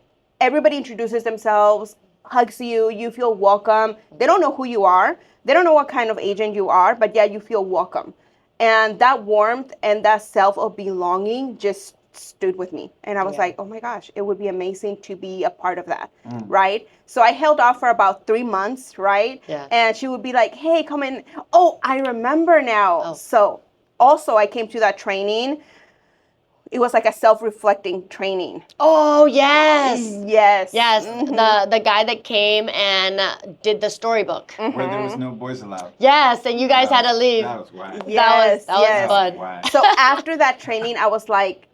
everybody introduces themselves, hugs you, you feel welcome. They don't know who you are. They don't know what kind of agent you are, but yeah, you feel welcome. And that warmth and that self of belonging just stood with me. And I was like, oh my gosh, it would be amazing to be a part of that, right? So I held off for about 3 months, right? Yeah. And she would be like, hey, come in. Oh, I remember now. Oh. So also I came to that training. It was like a self-reflecting training. Oh, yes. Yes. Yes, the guy that came and did the storybook. Where there was no boys allowed. Yes, and you guys had to leave. That was wild. Yes, that was fun. Wow. So after that training, I was like,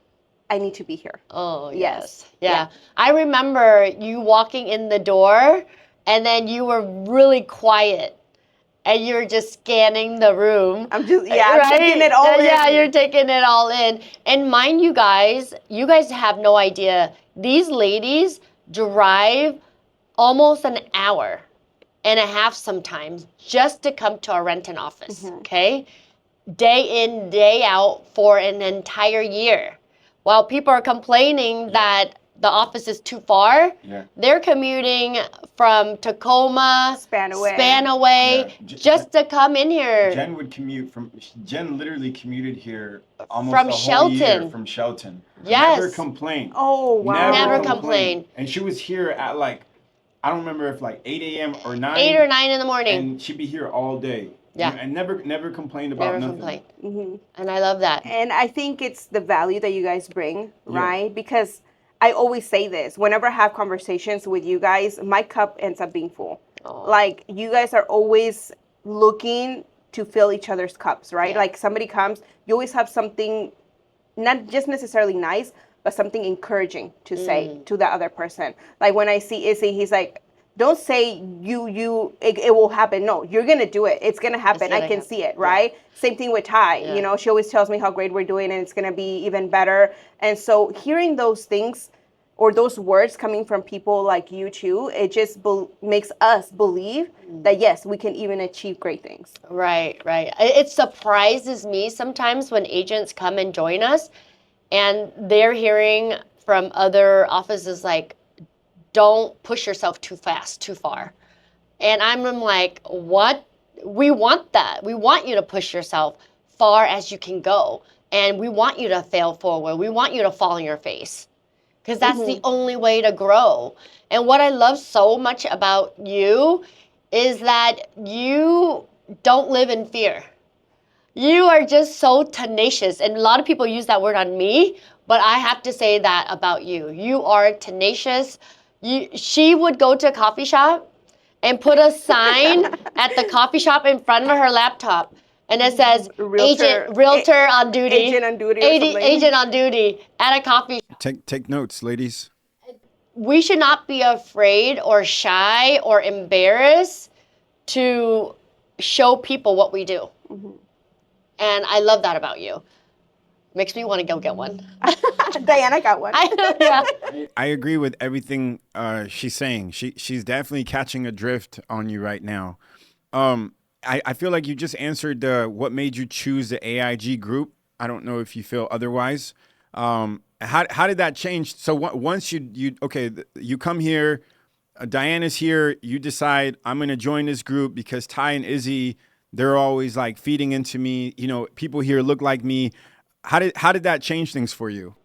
I need to be here. Oh, Yes. Yeah. Yeah. I remember you walking in the door, and then you were really quiet. and you're just scanning the room. I'm taking it all in. Yeah, you're taking it all in. And mind you guys have no idea. These ladies drive almost an hour and a half sometimes just to come to our Renton office, okay? Day in, day out for an entire year. While people are complaining that the office is too far, they're commuting from Tacoma, Spanaway, just to come in here. Jen literally commuted here almost From a whole Shelton. year from Shelton. Yes. Never complained. Oh, wow. Never complained. And she was here at like, I don't remember if like 8 a.m. or 9. 8 or 9 in the morning. And she'd be here all day. Yeah. And never complained about nothing. Never complained. And I love that. And I think it's the value that you guys bring, right? Because I always say this, whenever I have conversations with you guys, my cup ends up being full. Like, you guys are always looking to fill each other's cups, right? Like, somebody comes, you always have something, not just necessarily nice, but something encouraging to say to the other person. Like, when I see Izzy, he's like, don't say it will happen. No, you're going to do it. It's going to happen. I can see it, right? Same thing with Ty. You know, she always tells me how great we're doing and it's going to be even better. And so hearing those things or those words coming from people like you too, it just makes us believe that, yes, we can even achieve great things. Right. It surprises me sometimes when agents come and join us and they're hearing from other offices like, don't push yourself too fast, too far. And I'm like, what? We want that. We want you to push yourself far as you can go. And we want you to fail forward. We want you to fall on your face. Because that's the only way to grow. And what I love so much about you is that you don't live in fear. You are just so tenacious. And a lot of people use that word on me, but I have to say that about you. You are tenacious. She would go to a coffee shop and put a sign at the coffee shop in front of her laptop. And it says, realtor on duty. Agent on duty. Agent on duty at a coffee shop. Take notes, ladies. We should not be afraid or shy or embarrassed to show people what we do. And I love that about you. Makes me want to go get one. Diana got one. I agree with everything she's saying. She's definitely catching a drift on you right now. I feel like you just answered what made you choose the AIG group. I don't know if you feel otherwise. How did that change? So once you come here, Diana's here, you decide I'm going to join this group because Ty and Izzy, they're always like feeding into me. You know, people here look like me. How did that change things for you?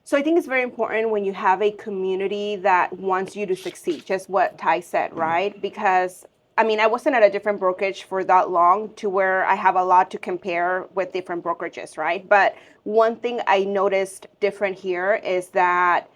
So I think it's very important when you have a community that wants you to succeed, just what Ty said, right? Because, I mean, I wasn't at a different brokerage for that long to where I have a lot to compare with different brokerages, right? But one thing I noticed different here is that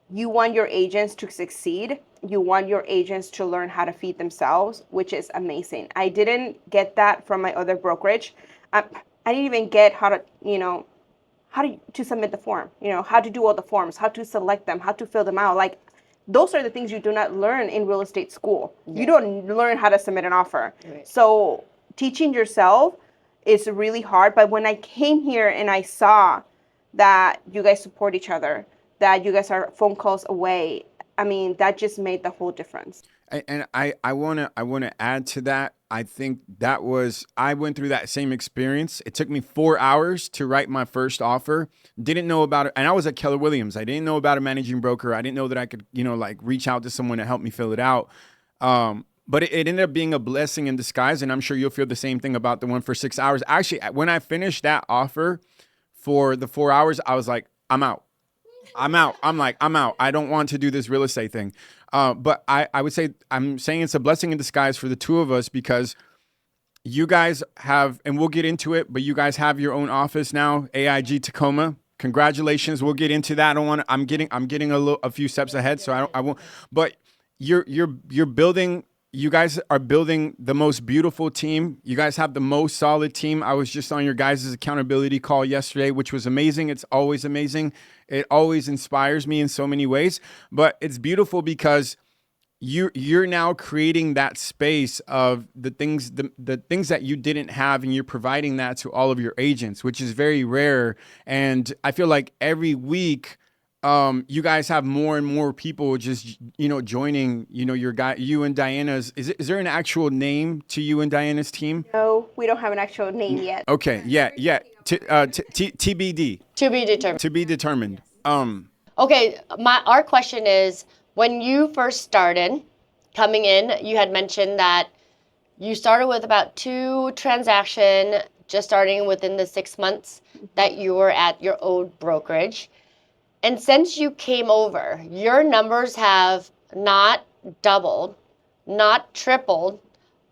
you want your agents to succeed. You want your agents to learn how to feed themselves, which is amazing. I didn't get that from my other brokerage. I didn't even get how to submit the form, how to do all the forms, how to select them, how to fill them out. Like, those are the things you do not learn in real estate school. Yeah. You don't learn how to submit an offer. Right. So teaching yourself is really hard. But when I came here and I saw that you guys support each other, that you guys are phone calls away, I mean, that just made the whole difference. And I wanna add to that. I think I went through that same experience. It took me 4 hours to write my first offer. Didn't know about it. And I was at Keller Williams. I didn't know about a managing broker. I didn't know that I could, reach out to someone to help me fill it out. But it ended up being a blessing in disguise. And I'm sure you'll feel the same thing about the one for 6 hours. Actually, when I finished that offer for the 4 hours, I was like, I'm out. I'm out. I don't want to do this real estate thing. But I would say, I'm saying it's a blessing in disguise for the two of us because you guys have, and we'll get into it, but you guys have your own office now, AIG Tacoma. Congratulations. We'll get into that. I'm getting a few steps ahead, so I won't, but you're building, you guys are building the most beautiful team. You guys have the most solid team. I was just on your guys' accountability call yesterday, which was amazing. It's always amazing. It always inspires me in so many ways, but it's beautiful because you're now creating that space of the things that you didn't have, and you're providing that to all of your agents, which is very rare. And I feel like every week you guys have more and more people just joining you and Diana's. Is there an actual name to you and Diana's team? No, we don't have an actual name yet. Okay, yeah. TBD. To be determined. To be determined. Okay, our question is, when you first started coming in, you had mentioned that you started with about 2 transactions, just starting within the 6 months that you were at your old brokerage. And since you came over, your numbers have not doubled, not tripled,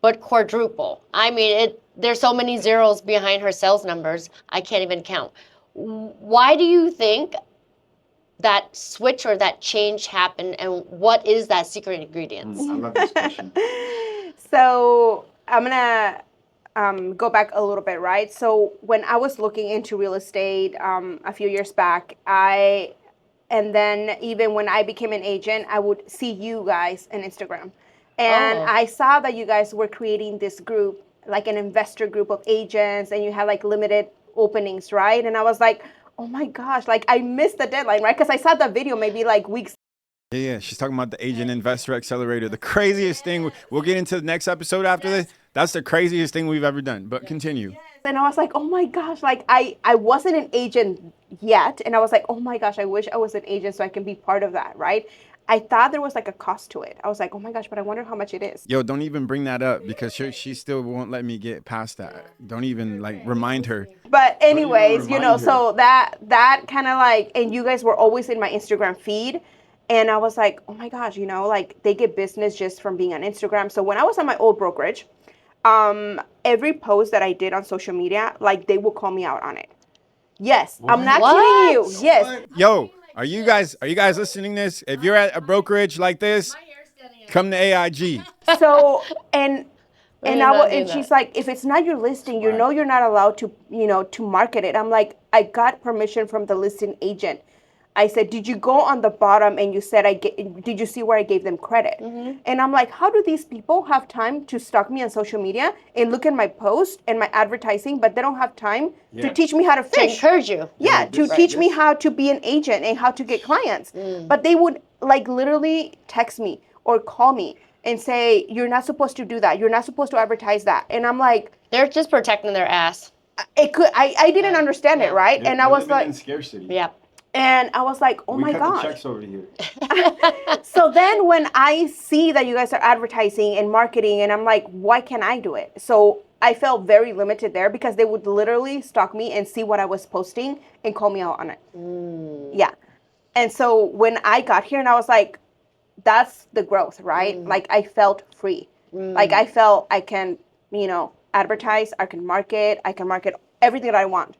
but quadrupled. I mean, there's so many zeros behind her sales numbers, I can't even count. Why do you think that switch or that change happened, and what is that secret ingredient? I love this question. So I'm gonna go back a little bit, right? So when I was looking into real estate a few years back, and then even when I became an agent, I would see you guys on Instagram, and I saw that you guys were creating this group, like an investor group of agents, and you had like limited openings, right? And I was like, oh my gosh, like I missed the deadline, right? Because I saw that video maybe like weeks. Yeah, she's talking about the Agent Investor Accelerator. The craziest thing, we'll get into the next episode after this. That's the craziest thing we've ever done, but continue. And I was like, oh my gosh, like I wasn't an agent yet. And I was like, oh my gosh, I wish I was an agent so I can be part of that, right? I thought there was like a cost to it. I was like, oh my gosh, but I wonder how much it is. Yo, don't even bring that up because she still won't let me get past that. Don't even like remind her. But anyways, so that kind of like, and you guys were always in my Instagram feed. And I was like, oh my gosh, like they get business just from being on Instagram. So when I was on my old brokerage, every post that I did on social media, like they would call me out on it. Yes, what? I'm not kidding you. Yes. What? Yo, are you guys listening to this? If you're at a brokerage like this, come to AIG. So and she's like, if it's not your listing, you're not allowed to, to market it. I'm like, I got permission from the listing agent. I said, did you go on the bottom and you said did you see where I gave them credit? Mm-hmm. And I'm like, how do these people have time to stalk me on social media and look at my post and my advertising, but they don't have time to teach me how to fish? To encourage you. Yeah, to teach me how to be an agent and how to get clients. But they would like literally text me or call me and say, you're not supposed to do that. You're not supposed to advertise that. And I'm like, they're just protecting their ass. I didn't understand it, right? And I was like, in scarcity. Yeah. And I was like, oh my gosh. The checks over here. So then when I see that you guys are advertising and marketing, and I'm like, why can't I do it? So I felt very limited there because they would literally stalk me and see what I was posting and call me out on it. Yeah. And so when I got here and I was like, that's the growth, right? Like I felt free. Like I felt I can, advertise, I can market everything that I want.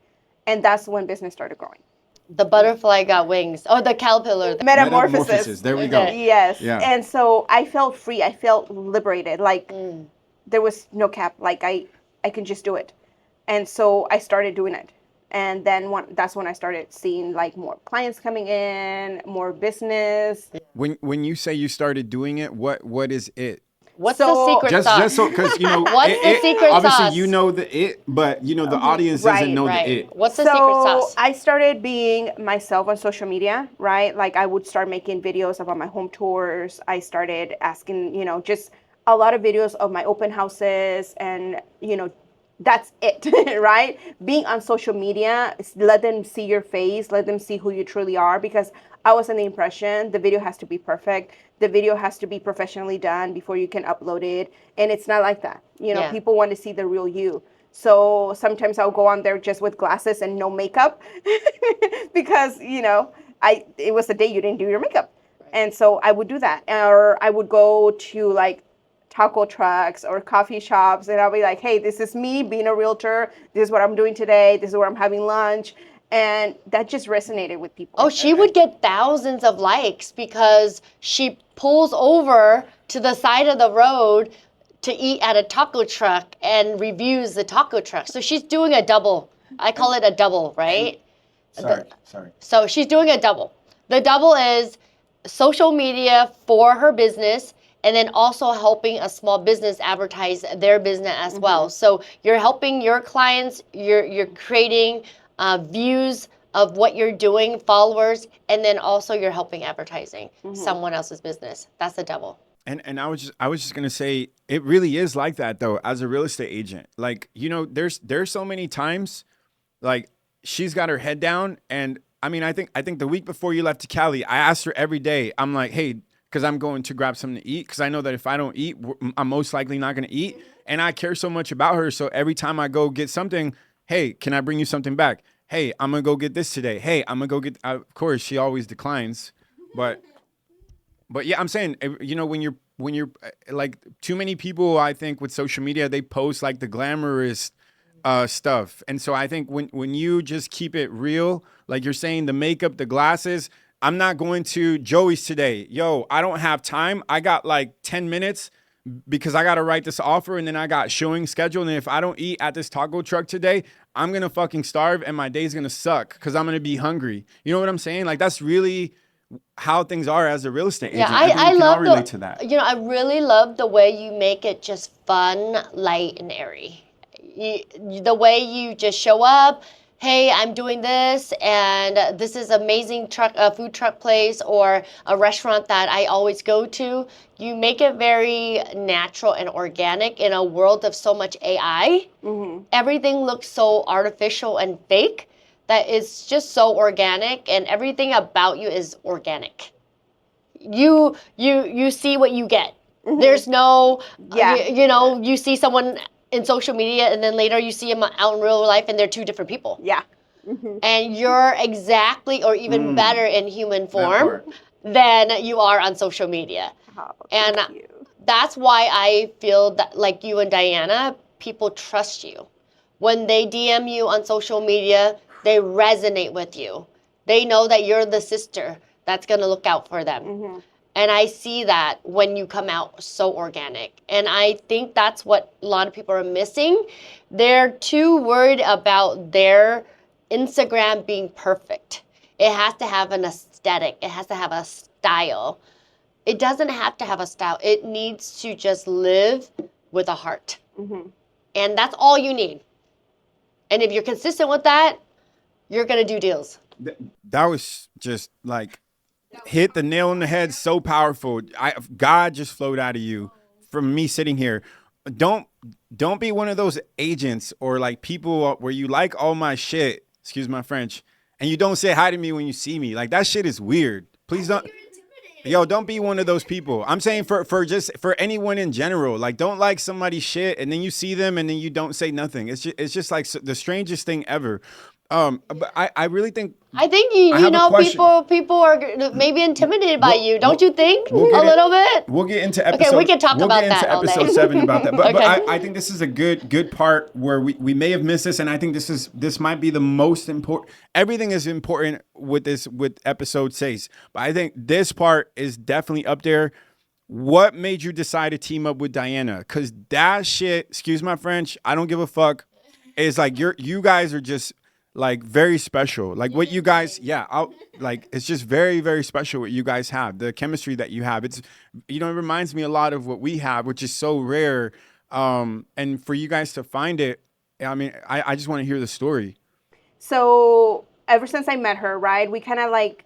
And that's when business started growing. The butterfly got wings. Oh, the caterpillar. Metamorphosis. There we go. Yes. Yeah. And so I felt free. I felt liberated. Like there was no cap. Like I can just do it. And so I started doing it. And then that's when I started seeing like more clients coming in, more business. When you say you started doing it, what is it? What's the secret sauce? Just so, because what's the secret obviously sauce? You know the it, but the audience doesn't know the it. What's the secret sauce? I started being myself on social media, right? Like I would start making videos about my home tours. I started asking, just a lot of videos of my open houses, and that's it, right? Being on social media, let them see your face, let them see who you truly are, because I was under the impression the video has to be perfect. The video has to be professionally done before you can upload it. And it's not like that. People want to see the real you. So sometimes I'll go on there just with glasses and no makeup because, it was the day you didn't do your makeup. Right. And so I would do that. Or I would go to like taco trucks or coffee shops and I'll be like, hey, this is me being a realtor. This is what I'm doing today. This is where I'm having lunch. And that just resonated with people. Oh, she would get thousands of likes because she pulls over to the side of the road to eat at a taco truck and reviews the taco truck. So she's doing a double. I call it a double, right? Sorry. So she's doing a double. The double is social media for her business and then also helping a small business advertise their business as well. So you're helping your clients, you're creating views of what you're doing, followers, and then also you're helping advertising someone else's business. That's the devil. And I was just gonna say it really is like that though as a real estate agent. Like, there's so many times like she's got her head down, and I mean I think the week before you left to Cali, I asked her every day. I'm like, hey, because I'm going to grab something to eat, because I know that if I don't eat, I'm most likely not gonna eat, and I care so much about her. So every time I go get something, hey, can I bring you something back? Hey, I'm gonna go get this today. Hey, I'm gonna go get. Of course, she always declines, but. But yeah, I'm saying, when you're like too many people, I think with social media, they post like the glamorous stuff. And so I think when you just keep it real, like you're saying, the makeup, the glasses, I'm not going to Joey's today. Yo, I don't have time. I got like 10 minutes because I got to write this offer, and then I got showing schedule. And if I don't eat at this taco truck today, I'm going to fucking starve and my day's going to suck because I'm going to be hungry. You know what I'm saying? Like that's really how things are as a real estate agent. Yeah, I think we can love all relate to that. I really love the way you make it just fun, light, and airy. The way you just show up. Hey, I'm doing this, and this is amazing food truck place or a restaurant that I always go to. You make it very natural and organic in a world of so much AI. Everything looks so artificial and fake that is just so organic, and everything about you is organic. You see what you get. There's no, you see someone in social media, and then later you see them out in real life, and they're two different people. Yeah. And you're exactly or even better in human form than you are on social media. Oh, and thank you. that's why I feel that, like you and Diana, people trust you. When they DM you on social media, they resonate with you. They know that you're the sister that's going to look out for them. And I see that when you come out so organic. And I think that's what a lot of people are missing. They're too worried about their Instagram being perfect. It has to have an aesthetic. It has to have a style. It doesn't have to have a style. It needs to just live with a heart. And that's all you need. And if you're consistent with that, you're going to do deals. That was just like hit the nail on the head. So powerful. God just flowed out of you from me sitting here. Don't be one of those agents or like people where you like all my shit, excuse my French, and you don't say hi to me when you see me. Like that shit is weird. Please don't. Yo, don't be one of those people. I'm saying for anyone in general. Like, don't like somebody's shit and then you see them and then you don't say nothing. It's just like the strangest thing ever. But I really think. I think people are maybe intimidated by you. Don't you think a little bit? We'll get into episode. Okay, we can talk about that all day. Episode 7 about that. But, Okay. but I think this is a good part where we may have missed this, and I think this might be the most important. Everything is important with episode 6, but I think this part is definitely up there. What made you decide to team up with Diana? Because that shit, excuse my French, I don't give a fuck. It's like you guys are just like very special. Like what you guys, it's just very, very special what you guys have. The chemistry that you have. It's, it reminds me a lot of what we have, which is so rare. And for you guys to find it, I mean, I just want to hear the story. So ever since I met her, right, we kind of like,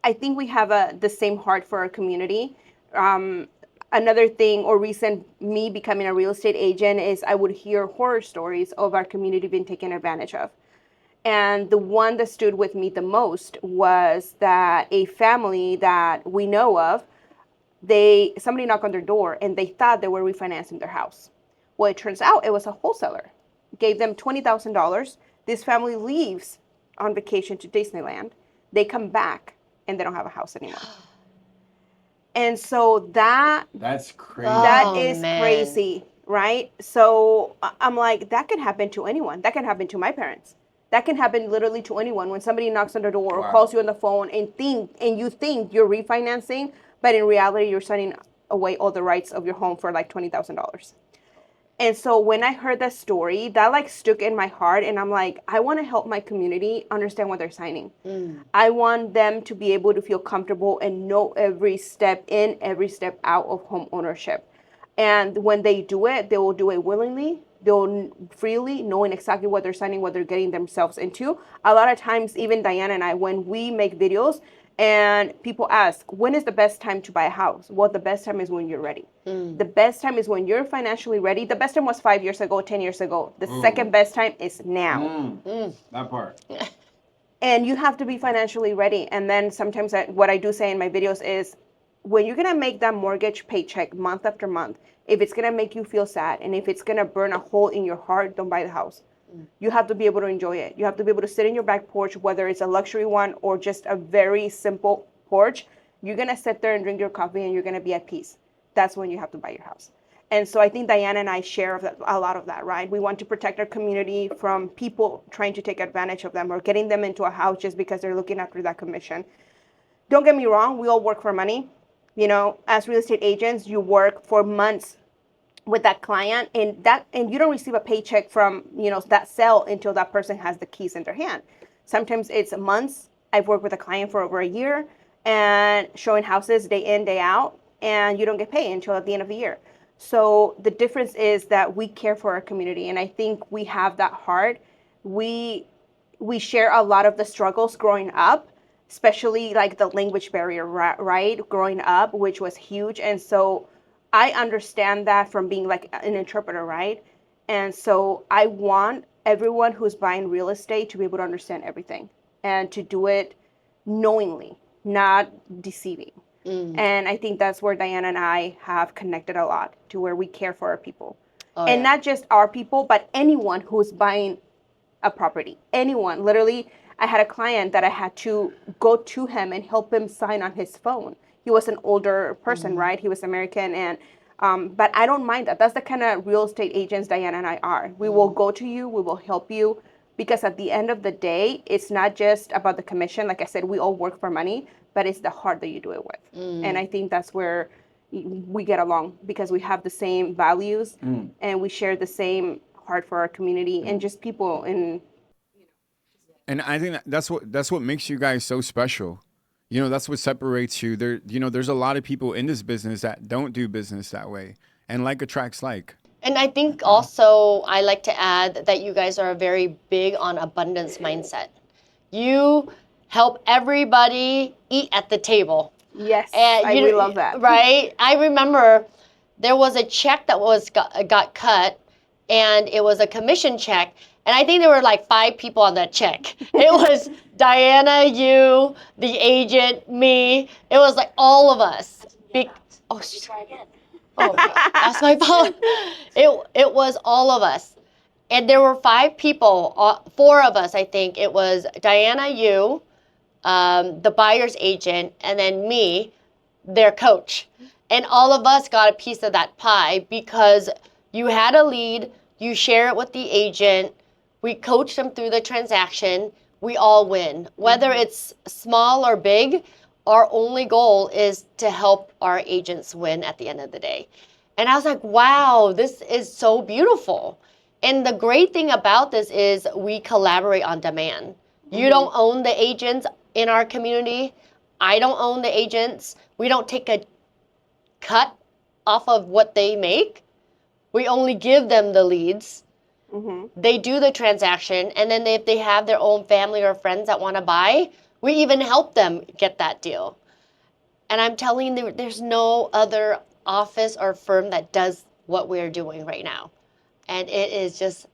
I think we have the same heart for our community. Another thing or reason me becoming a real estate agent is I would hear horror stories of our community being taken advantage of. And the one that stood with me the most was that a family that we know of, somebody knocked on their door and they thought they were refinancing their house. Well, it turns out it was a wholesaler. Gave them $20,000. This family leaves on vacation to Disneyland. They come back and they don't have a house anymore. And so that's crazy. That is crazy, right? So I'm like, that could happen to anyone. That can happen to my parents. That can happen literally to anyone when somebody knocks on the door or calls you on the phone and you think you're refinancing, but in reality you're signing away all the rights of your home for like $20,000. And so when I heard that story, that like stuck in my heart, and I'm like, I want to help my community understand what they're signing. I want them to be able to feel comfortable and know every step in, every step out of home ownership. And when they do it, they will do it willingly. They'll freely, knowing exactly what they're signing, what they're getting themselves into. A lot of times, even Diana and I, when we make videos and people ask, when is the best time to buy a house? Well, the best time is when you're ready. The best time is when you're financially ready. The best time was 5 years ago, 10 years ago. The second best time is now. That part. And you have to be financially ready. And then sometimes what I do say in my videos is, when you're gonna make that mortgage paycheck month after month, if it's gonna make you feel sad and if it's gonna burn a hole in your heart, don't buy the house. You have to be able to enjoy it. You have to be able to sit in your back porch, whether it's a luxury one or just a very simple porch. You're gonna sit there and drink your coffee and you're gonna be at peace. That's when you have to buy your house. And so I think Diana and I share a lot of that, right? We want to protect our community from people trying to take advantage of them or getting them into a house just because they're looking after that commission. Don't get me wrong, we all work for money. You know, as real estate agents, you work for months with that client, and you don't receive a paycheck from, that sale until that person has the keys in their hand. Sometimes it's months. I've worked with a client for over a year and showing houses day in, day out, and you don't get paid until at the end of the year. So the difference is that we care for our community, and I think we have that heart. We share a lot of the struggles growing up, especially like the language barrier, right? Growing up, which was huge. And so I understand that from being like an interpreter, right? And so I want everyone who's buying real estate to be able to understand everything and to do it knowingly, not deceiving. And I think that's where Diana and I have connected a lot, to where we care for our people. And not just our people, but anyone who's buying a property. Anyone. Literally, I had a client that I had to go to him and help him sign on his phone. He was an older person, right? He was American, and but I don't mind that. That's the kind of real estate agents Diana and I are. We will go to you. We will help you, because at the end of the day, it's not just about the commission. Like I said, we all work for money, but it's the heart that you do it with. And I think that's where we get along, because we have the same values and we share the same heart for our community and just people. And I think that's what makes you guys so special. That's what separates you. There's a lot of people in this business that don't do business that way, and like attracts like. And I think also I like to add that you guys are very big on abundance mindset. You help everybody eat at the table. Yes, we love that. Right? I remember there was a check that got cut, and it was a commission check. And I think there were like 5 people on that check. It was Diana, you, the agent, me. It was like all of us. Try again. Oh, that's my fault. It was all of us. And there were 5 people, 4 of us, I think. It was Diana, you, the buyer's agent, and then me, their coach. And all of us got a piece of that pie because you had a lead, you share it with the agent, we coach them through the transaction, we all win. Whether it's small or big, our only goal is to help our agents win at the end of the day. And I was like, wow, this is so beautiful. And the great thing about this is we collaborate on demand. You don't own the agents in our community. I don't own the agents. We don't take a cut off of what they make. We only give them the leads. They do the transaction, and then if they have their own family or friends that want to buy, we even help them get that deal. And I'm telling you, there's no other office or firm that does what we're doing right now. And it is just,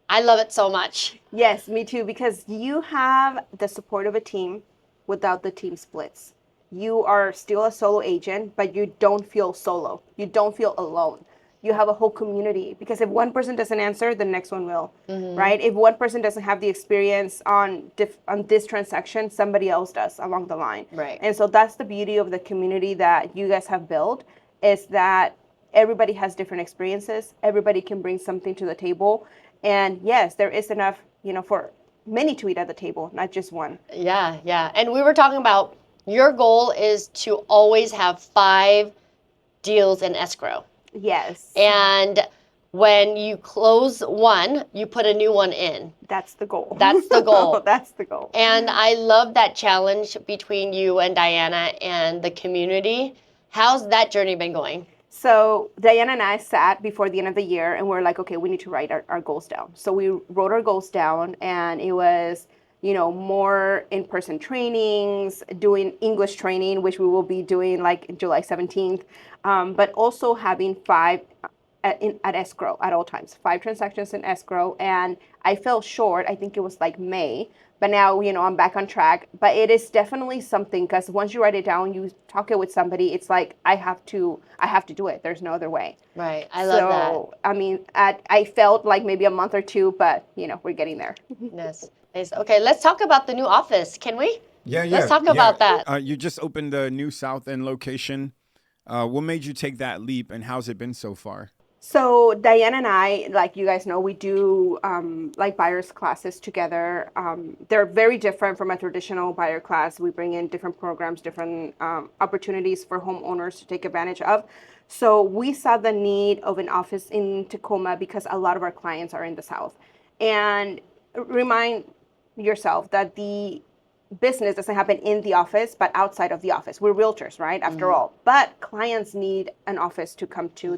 I love it so much. Yes, me too, because you have the support of a team without the team splits. You are still a solo agent, but you don't feel solo. You don't feel alone. You have a whole community, because if one person doesn't answer, the next one will, right? If one person doesn't have the experience on this transaction, somebody else does along the line. Right. And so that's the beauty of the community that you guys have built, is that everybody has different experiences. Everybody can bring something to the table. And yes, there is enough, for many to eat at the table, not just one. Yeah, yeah. And we were talking about your goal is to always have 5 deals in escrow. Yes. And when you close one, you put a new one in. That's the goal. That's the goal. That's the goal. And I love that challenge between you and Diana and the community. How's that journey been going? So Diana and I sat before the end of the year and we're like, okay, we need to write our goals down. So we wrote our goals down, and it was, more in-person trainings, doing English training, which we will be doing like July 17th, but also having 5 at escrow at all times, 5 transactions in escrow. And I fell short. I think it was like May, but now, I'm back on track. But it is definitely something, because once you write it down, you talk it with somebody, it's like, I have to do it. There's no other way. Right. I love that. So, I mean, I felt like maybe a month or 2, but, we're getting there. Yes. Okay, let's talk about the new office. Can we? Yeah. Let's talk about that. You just opened the new South End location. What made you take that leap, and how's it been so far? So Diana and I, like you guys know, we do like buyers classes together. They're very different from a traditional buyer class. We bring in different programs, different opportunities for homeowners to take advantage of. So we saw the need of an office in Tacoma because a lot of our clients are in the South. And remind yourself that the business doesn't happen in the office, but outside of the office. We're realtors, right? After all. But clients need an office to come to.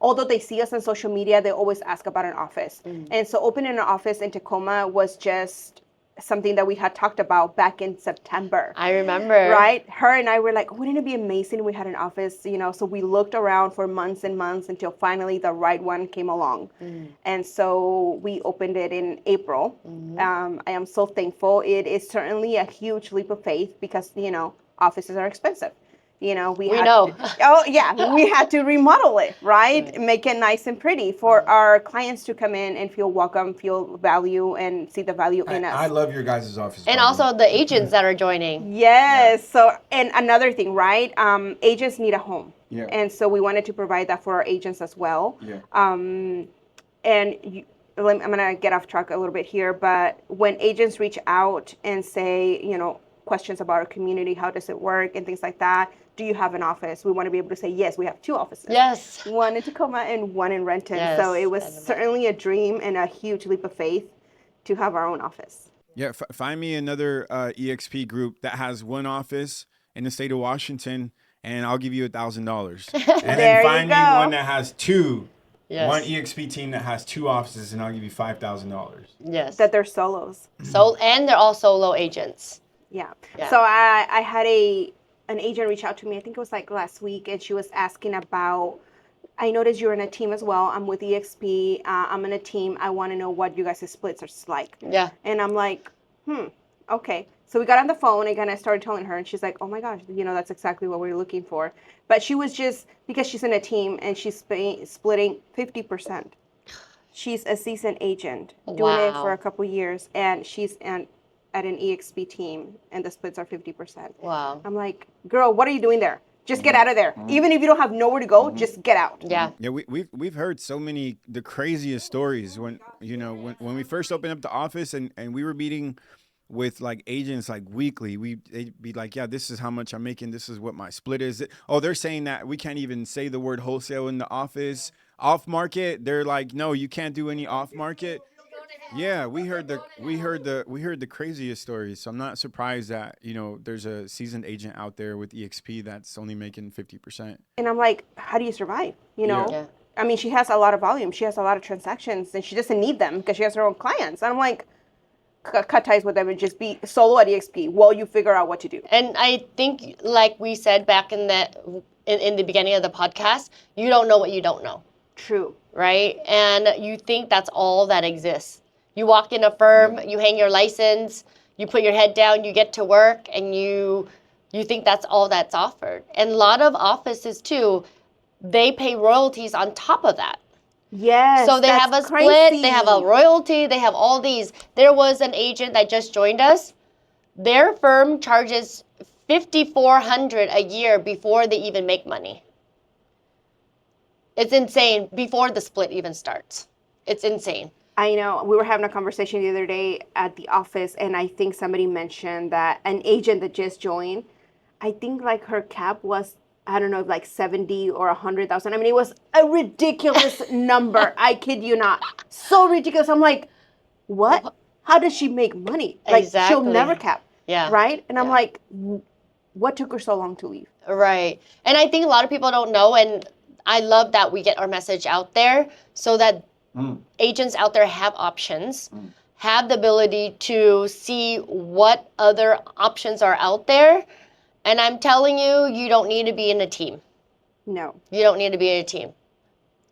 Although they see us on social media, they always ask about an office. And so opening an office in Tacoma was just something that we had talked about back in September. I remember. Right? Her and I were like, wouldn't it be amazing if we had an office, So we looked around for months and months until finally the right one came along. And so we opened it in April. I am so thankful. It is certainly a huge leap of faith because, offices are expensive. We had to remodel it, right? Make it nice and pretty for our clients to come in and feel welcome, feel value, and see the value in us. I love your guys' office. And also the agents that are joining. Yes. Yeah. So, and another thing, right? Agents need a home. Yeah. And so we wanted to provide that for our agents as well. Yeah. I'm going to get off track a little bit here, but when agents reach out and say, questions about our community, how does it work, and things like that, do you have an office? We want to be able to say, yes, we have 2 offices. Yes. One in Tacoma and one in Renton. Yes, so it was certainly a dream and a huge leap of faith to have our own office. Yeah, find me another EXP group that has 1 office in the state of Washington, and I'll give you $1,000. And then find me one that has 2. Yes. One EXP team that has 2 offices, and I'll give you $5,000. Yes. That they're solos. And they're all solo agents. Yeah. So I had an agent reach out to me, I think it was like last week, and she was asking about, I noticed you're in a team as well. I'm with EXP. I'm in a team. I want to know what you guys' splits are like. Yeah. And I'm like, okay. So we got on the phone and I started telling her, and she's like, oh my gosh, that's exactly what we're looking for. But she was just, because she's in a team and she's splitting 50%. She's a seasoned agent doing it for a couple years, and she's at an EXP team, and the splits are 50%. Wow. I'm like, girl, what are you doing there? Just get out of there. Even if you don't have nowhere to go, just get out. Yeah. Yeah, we've heard so many the craziest stories when when we first opened up the office and we were meeting with like agents like weekly. They'd be like, yeah, this is how much I'm making. This is what my split is. Oh, they're saying that we can't even say the word wholesale in the office. Off market, they're like, no, you can't do any off market. Yeah, we heard the craziest stories. So I'm not surprised that, there's a seasoned agent out there with EXP that's only making 50%. And I'm like, how do you survive? Yeah. I mean, she has a lot of volume. She has a lot of transactions, and she doesn't need them because she has her own clients. And I'm like, cut ties with them and just be solo at EXP while you figure out what to do. And I think, like we said back in the beginning of the podcast, you don't know what you don't know. True. Right? And you think that's all that exists. You walk in a firm, you hang your license, you put your head down, you get to work, and you think that's all that's offered. And a lot of offices, too, they pay royalties on top of that. Yes. So they have a split, they have a royalty, they have all these. There was an agent that just joined us. Their firm charges $5,400 a year before they even make money. It's insane, before the split even starts. It's insane. I know. We were having a conversation the other day at the office, and I think somebody mentioned that an agent that just joined, I think like her cap was I don't know, like 70 or 100,000. I mean, it was a ridiculous number. I kid you not. So ridiculous. I'm like, what? How does she make money? Like, she'll never Exactly. cap. Yeah. Right? And I'm Yeah. like, what took her so long to leave? Right. And I think a lot of people don't know, and I love that we get our message out there so that agents out there have options, have the ability to see what other options are out there. And I'm telling you, you don't need to be in a team. No. You don't need to be in a team.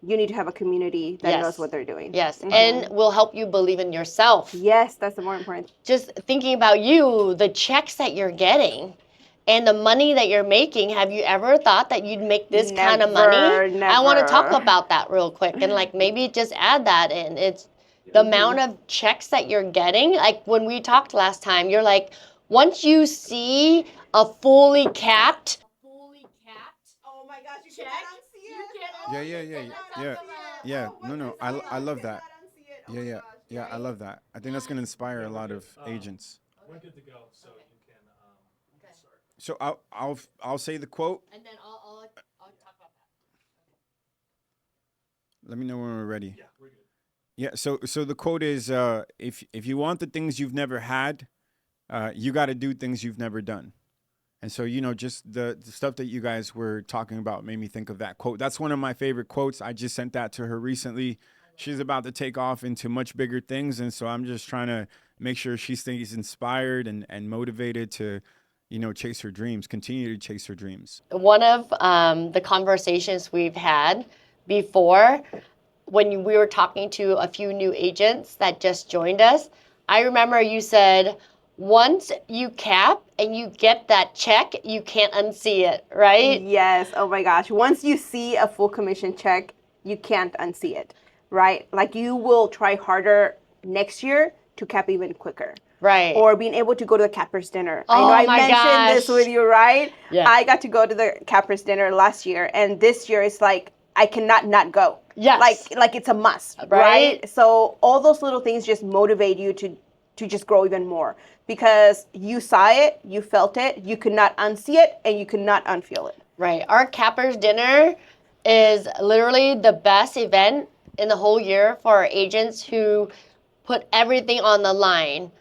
You need to have a community that Yes. knows what they're doing. Yes. And will help you believe in yourself. Yes, that's the more important. Just thinking about you, the checks that you're getting and the money that you're making, have you ever thought that you'd make this kind of money? Never. I want to talk about that real quick and like maybe just add that in. It's the amount of checks that you're getting. Like when we talked last time, you're like, once you see a fully capped. Oh my gosh, you cannot unsee it. Yeah. No, I love that. Yeah, I love that. I think that's going to inspire a lot of agents. We're good to go, so you can start. So I'll say the quote. And then I'll talk about that. Let me know when we're ready. Yeah, we're good. Yeah. So the quote is, if you want the things you've never had, you got to do things you've never done. And so, just the stuff that you guys were talking about made me think of that quote. That's one of my favorite quotes. I just sent that to her recently. She's about to take off into much bigger things. And so I'm just trying to make sure she stays inspired and motivated to, chase her dreams, continue to chase her dreams. One of the conversations we've had before, when we were talking to a few new agents that just joined us, I remember you said, once you cap and you get that check, you can't unsee it, right? Yes. Oh my gosh. Once you see a full commission check, you can't unsee it, right? Like you will try harder next year to cap even quicker. Right. Or being able to go to the cappers dinner. Oh I know my I mentioned this gosh. with you, right? Yeah. I got to go to the cappers dinner last year, and this year it's like I cannot not go. Yes. Like it's a must, Right. right? So all those little things just motivate you to just grow even more because you saw it, you felt it, you could not unsee it, and you could not unfeel it. Right. Our cappers dinner is literally the best event in the whole year for our agents who put everything on the line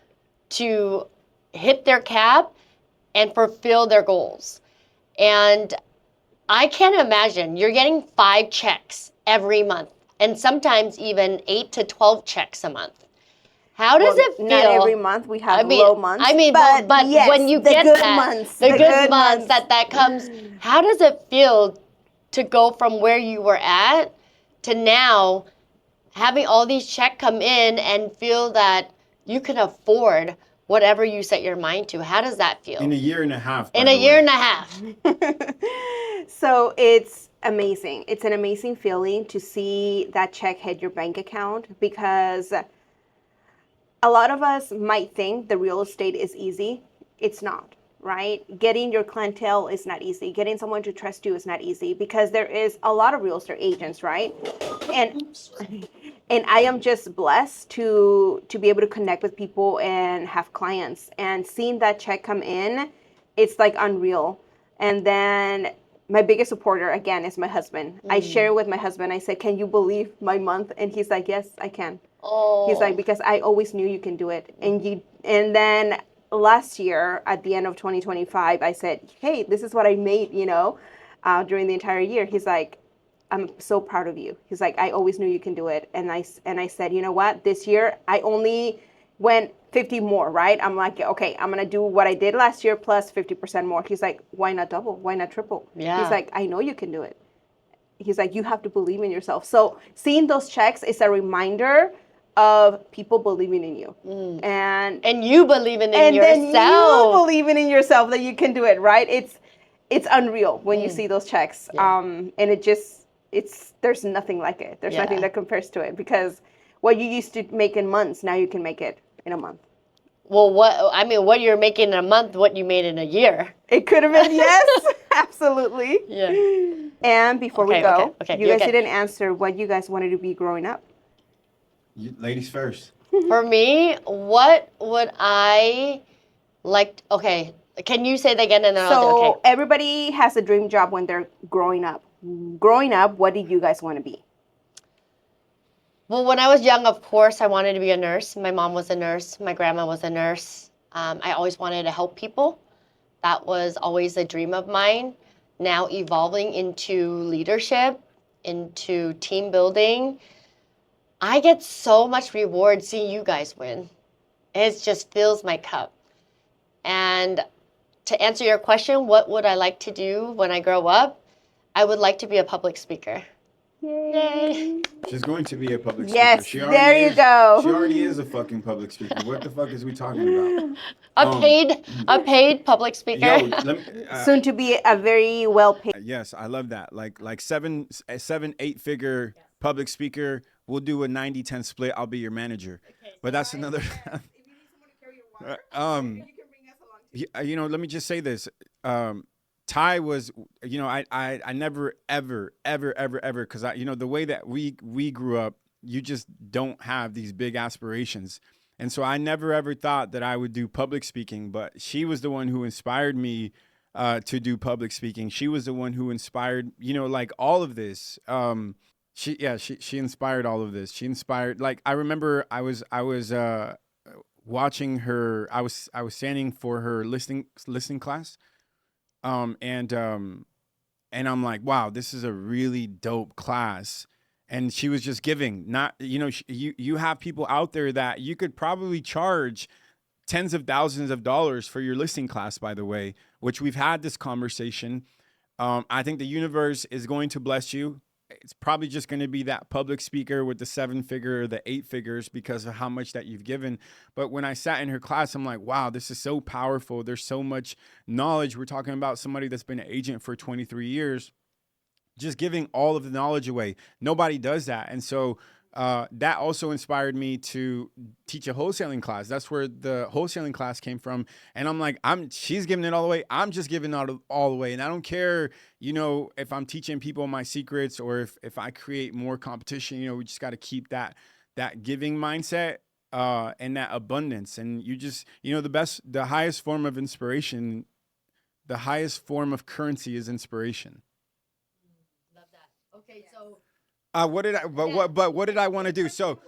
to hit their cap and fulfill their goals. And I can't imagine you're getting 5 checks every month and sometimes even 8 to 12 checks a month. How does it feel? Not every month. We have low months. But yes, when you the get good that, months, the good months that comes, how does it feel to go from where you were at to now having all these checks come in and feel that you can afford whatever you set your mind to? How does that feel? In a year and a half. In a year and a half. So it's amazing. It's an amazing feeling to see that check hit your bank account because a lot of us might think the real estate is easy. It's not, right? Getting your clientele is not easy. Getting someone to trust you is not easy because there is a lot of real estate agents, right? And I am just blessed to be able to connect with people and have clients. And seeing that check come in, it's like unreal. And then my biggest supporter, again, is my husband. I share with my husband. I said, can you believe my month? And he's like, yes, I can. Oh. He's like, because I always knew you can do it. And then last year, at the end of 2025, I said, hey, this is what I made, during the entire year. He's like, I'm so proud of you. He's like, I always knew you can do it. And I said, you know what? This year, I only went 50 more, right? I'm like, okay, I'm going to do what I did last year plus 50% more. He's like, why not double? Why not triple? Yeah. He's like, I know you can do it. He's like, you have to believe in yourself. So seeing those checks is a reminder of people believing in you. And you believing in and yourself. then you believing in yourself that you can do it, right? It's unreal when you see those checks. Yeah. And there's nothing like it. There's nothing Yeah. that compares to it because what you used to make in months, now you can make it in a month. Well, what you're making in a month, what you made in a year. It could have been, yes, absolutely. Yeah. And before we Okay, go, okay, you you're guys good. didn't answer what you guys wanted to be growing up. Ladies first. For me, what would I like? Okay, Can you say that again and then I'll do So okay. everybody has a dream job when they're growing up. Growing up, what did you guys want to be? Well, when I was young, of course, I wanted to be a nurse. My mom was a nurse. My grandma was a nurse. I always wanted to help people. That was always a dream of mine. Now evolving into leadership, into team building. I get so much reward seeing you guys win. It just fills my cup. And to answer your question, what would I like to do when I grow up? I would like to be a public speaker. Yay. She's going to be a public speaker. Yes, She already there you is. go. She already is a fucking public speaker. What the fuck is we talking about? A paid public speaker. Yo, let me, Soon to be a very well paid. yes, I love that. Like 8 figure public speaker. We'll do a 90-10 split. I'll be your manager. But that's another. Let me just say this. Ty was, I never ever because the way that we grew up, you just don't have these big aspirations. And so I never ever thought that I would do public speaking, but she was the one who inspired me to do public speaking. She was the one who inspired, like all of this. She inspired all of this. She inspired, like, I remember I was watching her. I was standing for her listening class. And I'm like, wow, this is a really dope class. And she was just giving, not, you have people out there that you could probably charge tens of thousands of dollars for your listening class, by the way, which we've had this conversation. I think the universe is going to bless you. It's probably just going to be that public speaker with the 7-figure or the 8 figures because of how much that you've given. But when I sat in her class, I'm like, wow, this is so powerful. There's so much knowledge. We're talking about somebody that's been an agent for 23 years, just giving all of the knowledge away. Nobody does that. And so that also inspired me to teach a wholesaling class. That's where the wholesaling class came from. And I'm like, she's giving it all away. I'm just giving it all away. And I don't care, if I'm teaching people my secrets or if I create more competition, we just got to keep that giving mindset and that abundance. And you just, the highest form of inspiration, the highest form of currency is inspiration. Love that. Okay, so what did I want to do? So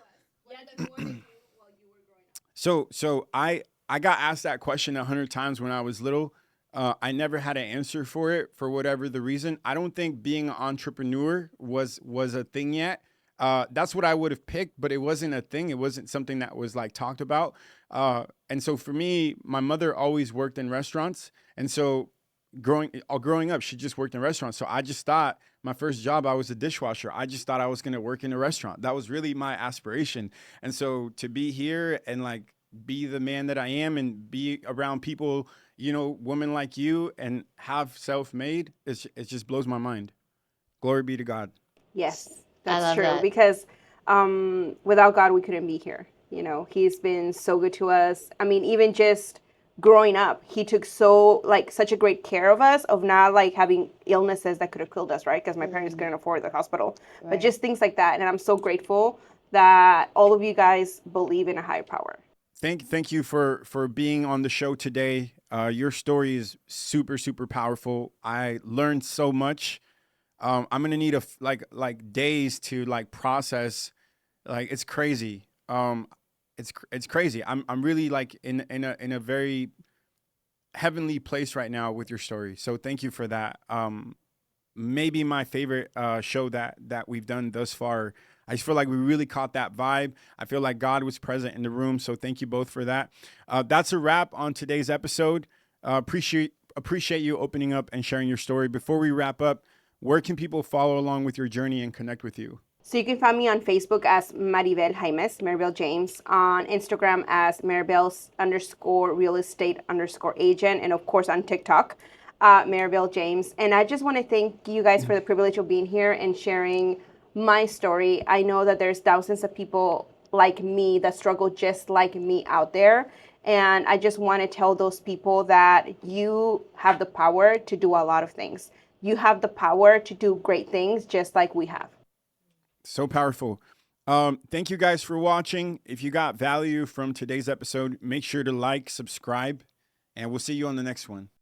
I got asked that question 100 times when I was little. I never had an answer for it for whatever the reason. I don't think being an entrepreneur was a thing yet. That's what I would have picked, but it wasn't a thing. It wasn't something that was like talked about. And so for me, my mother always worked in restaurants. And so growing up, she just worked in restaurants. So I just thought my first job, I was a dishwasher. I just thought I was going to work in a restaurant. That was really my aspiration. And so to be here and like be the man that I am and be around people, women like you and have Selfmade, it just blows my mind. Glory be to God. Yes, I that's love true. that. Because without God, we couldn't be here. He's been so good to us. I mean, even just growing up, he took such a great care of us, of not like having illnesses that could have killed us, right? Because my parents couldn't afford the hospital, but just things like that. And I'm so grateful that all of you guys believe in a higher power. Thank you for being on the show today. Your story is super, super powerful. I learned so much. I'm gonna need like days to like process. Like it's crazy. It's crazy. I'm really like in a very heavenly place right now with your story. So thank you for that. Maybe my favorite show that we've done thus far. I just feel like we really caught that vibe. I feel like God was present in the room. So thank you both for that. That's a wrap on today's episode. Appreciate you opening up and sharing your story. Before we wrap up, where can people follow along with your journey and connect with you? So you can find me on Facebook as Maribel James, Maribel James, on Instagram as Maribel's_real estate_agent, and of course on TikTok, Maribel James. And I just want to thank you guys for the privilege of being here and sharing my story. I know that there's thousands of people like me that struggle just like me out there. And I just want to tell those people that you have the power to do a lot of things. You have the power to do great things just like we have. So powerful. Thank you guys for watching. If you got value from today's episode, make sure to like, subscribe, And we'll see you on the next one.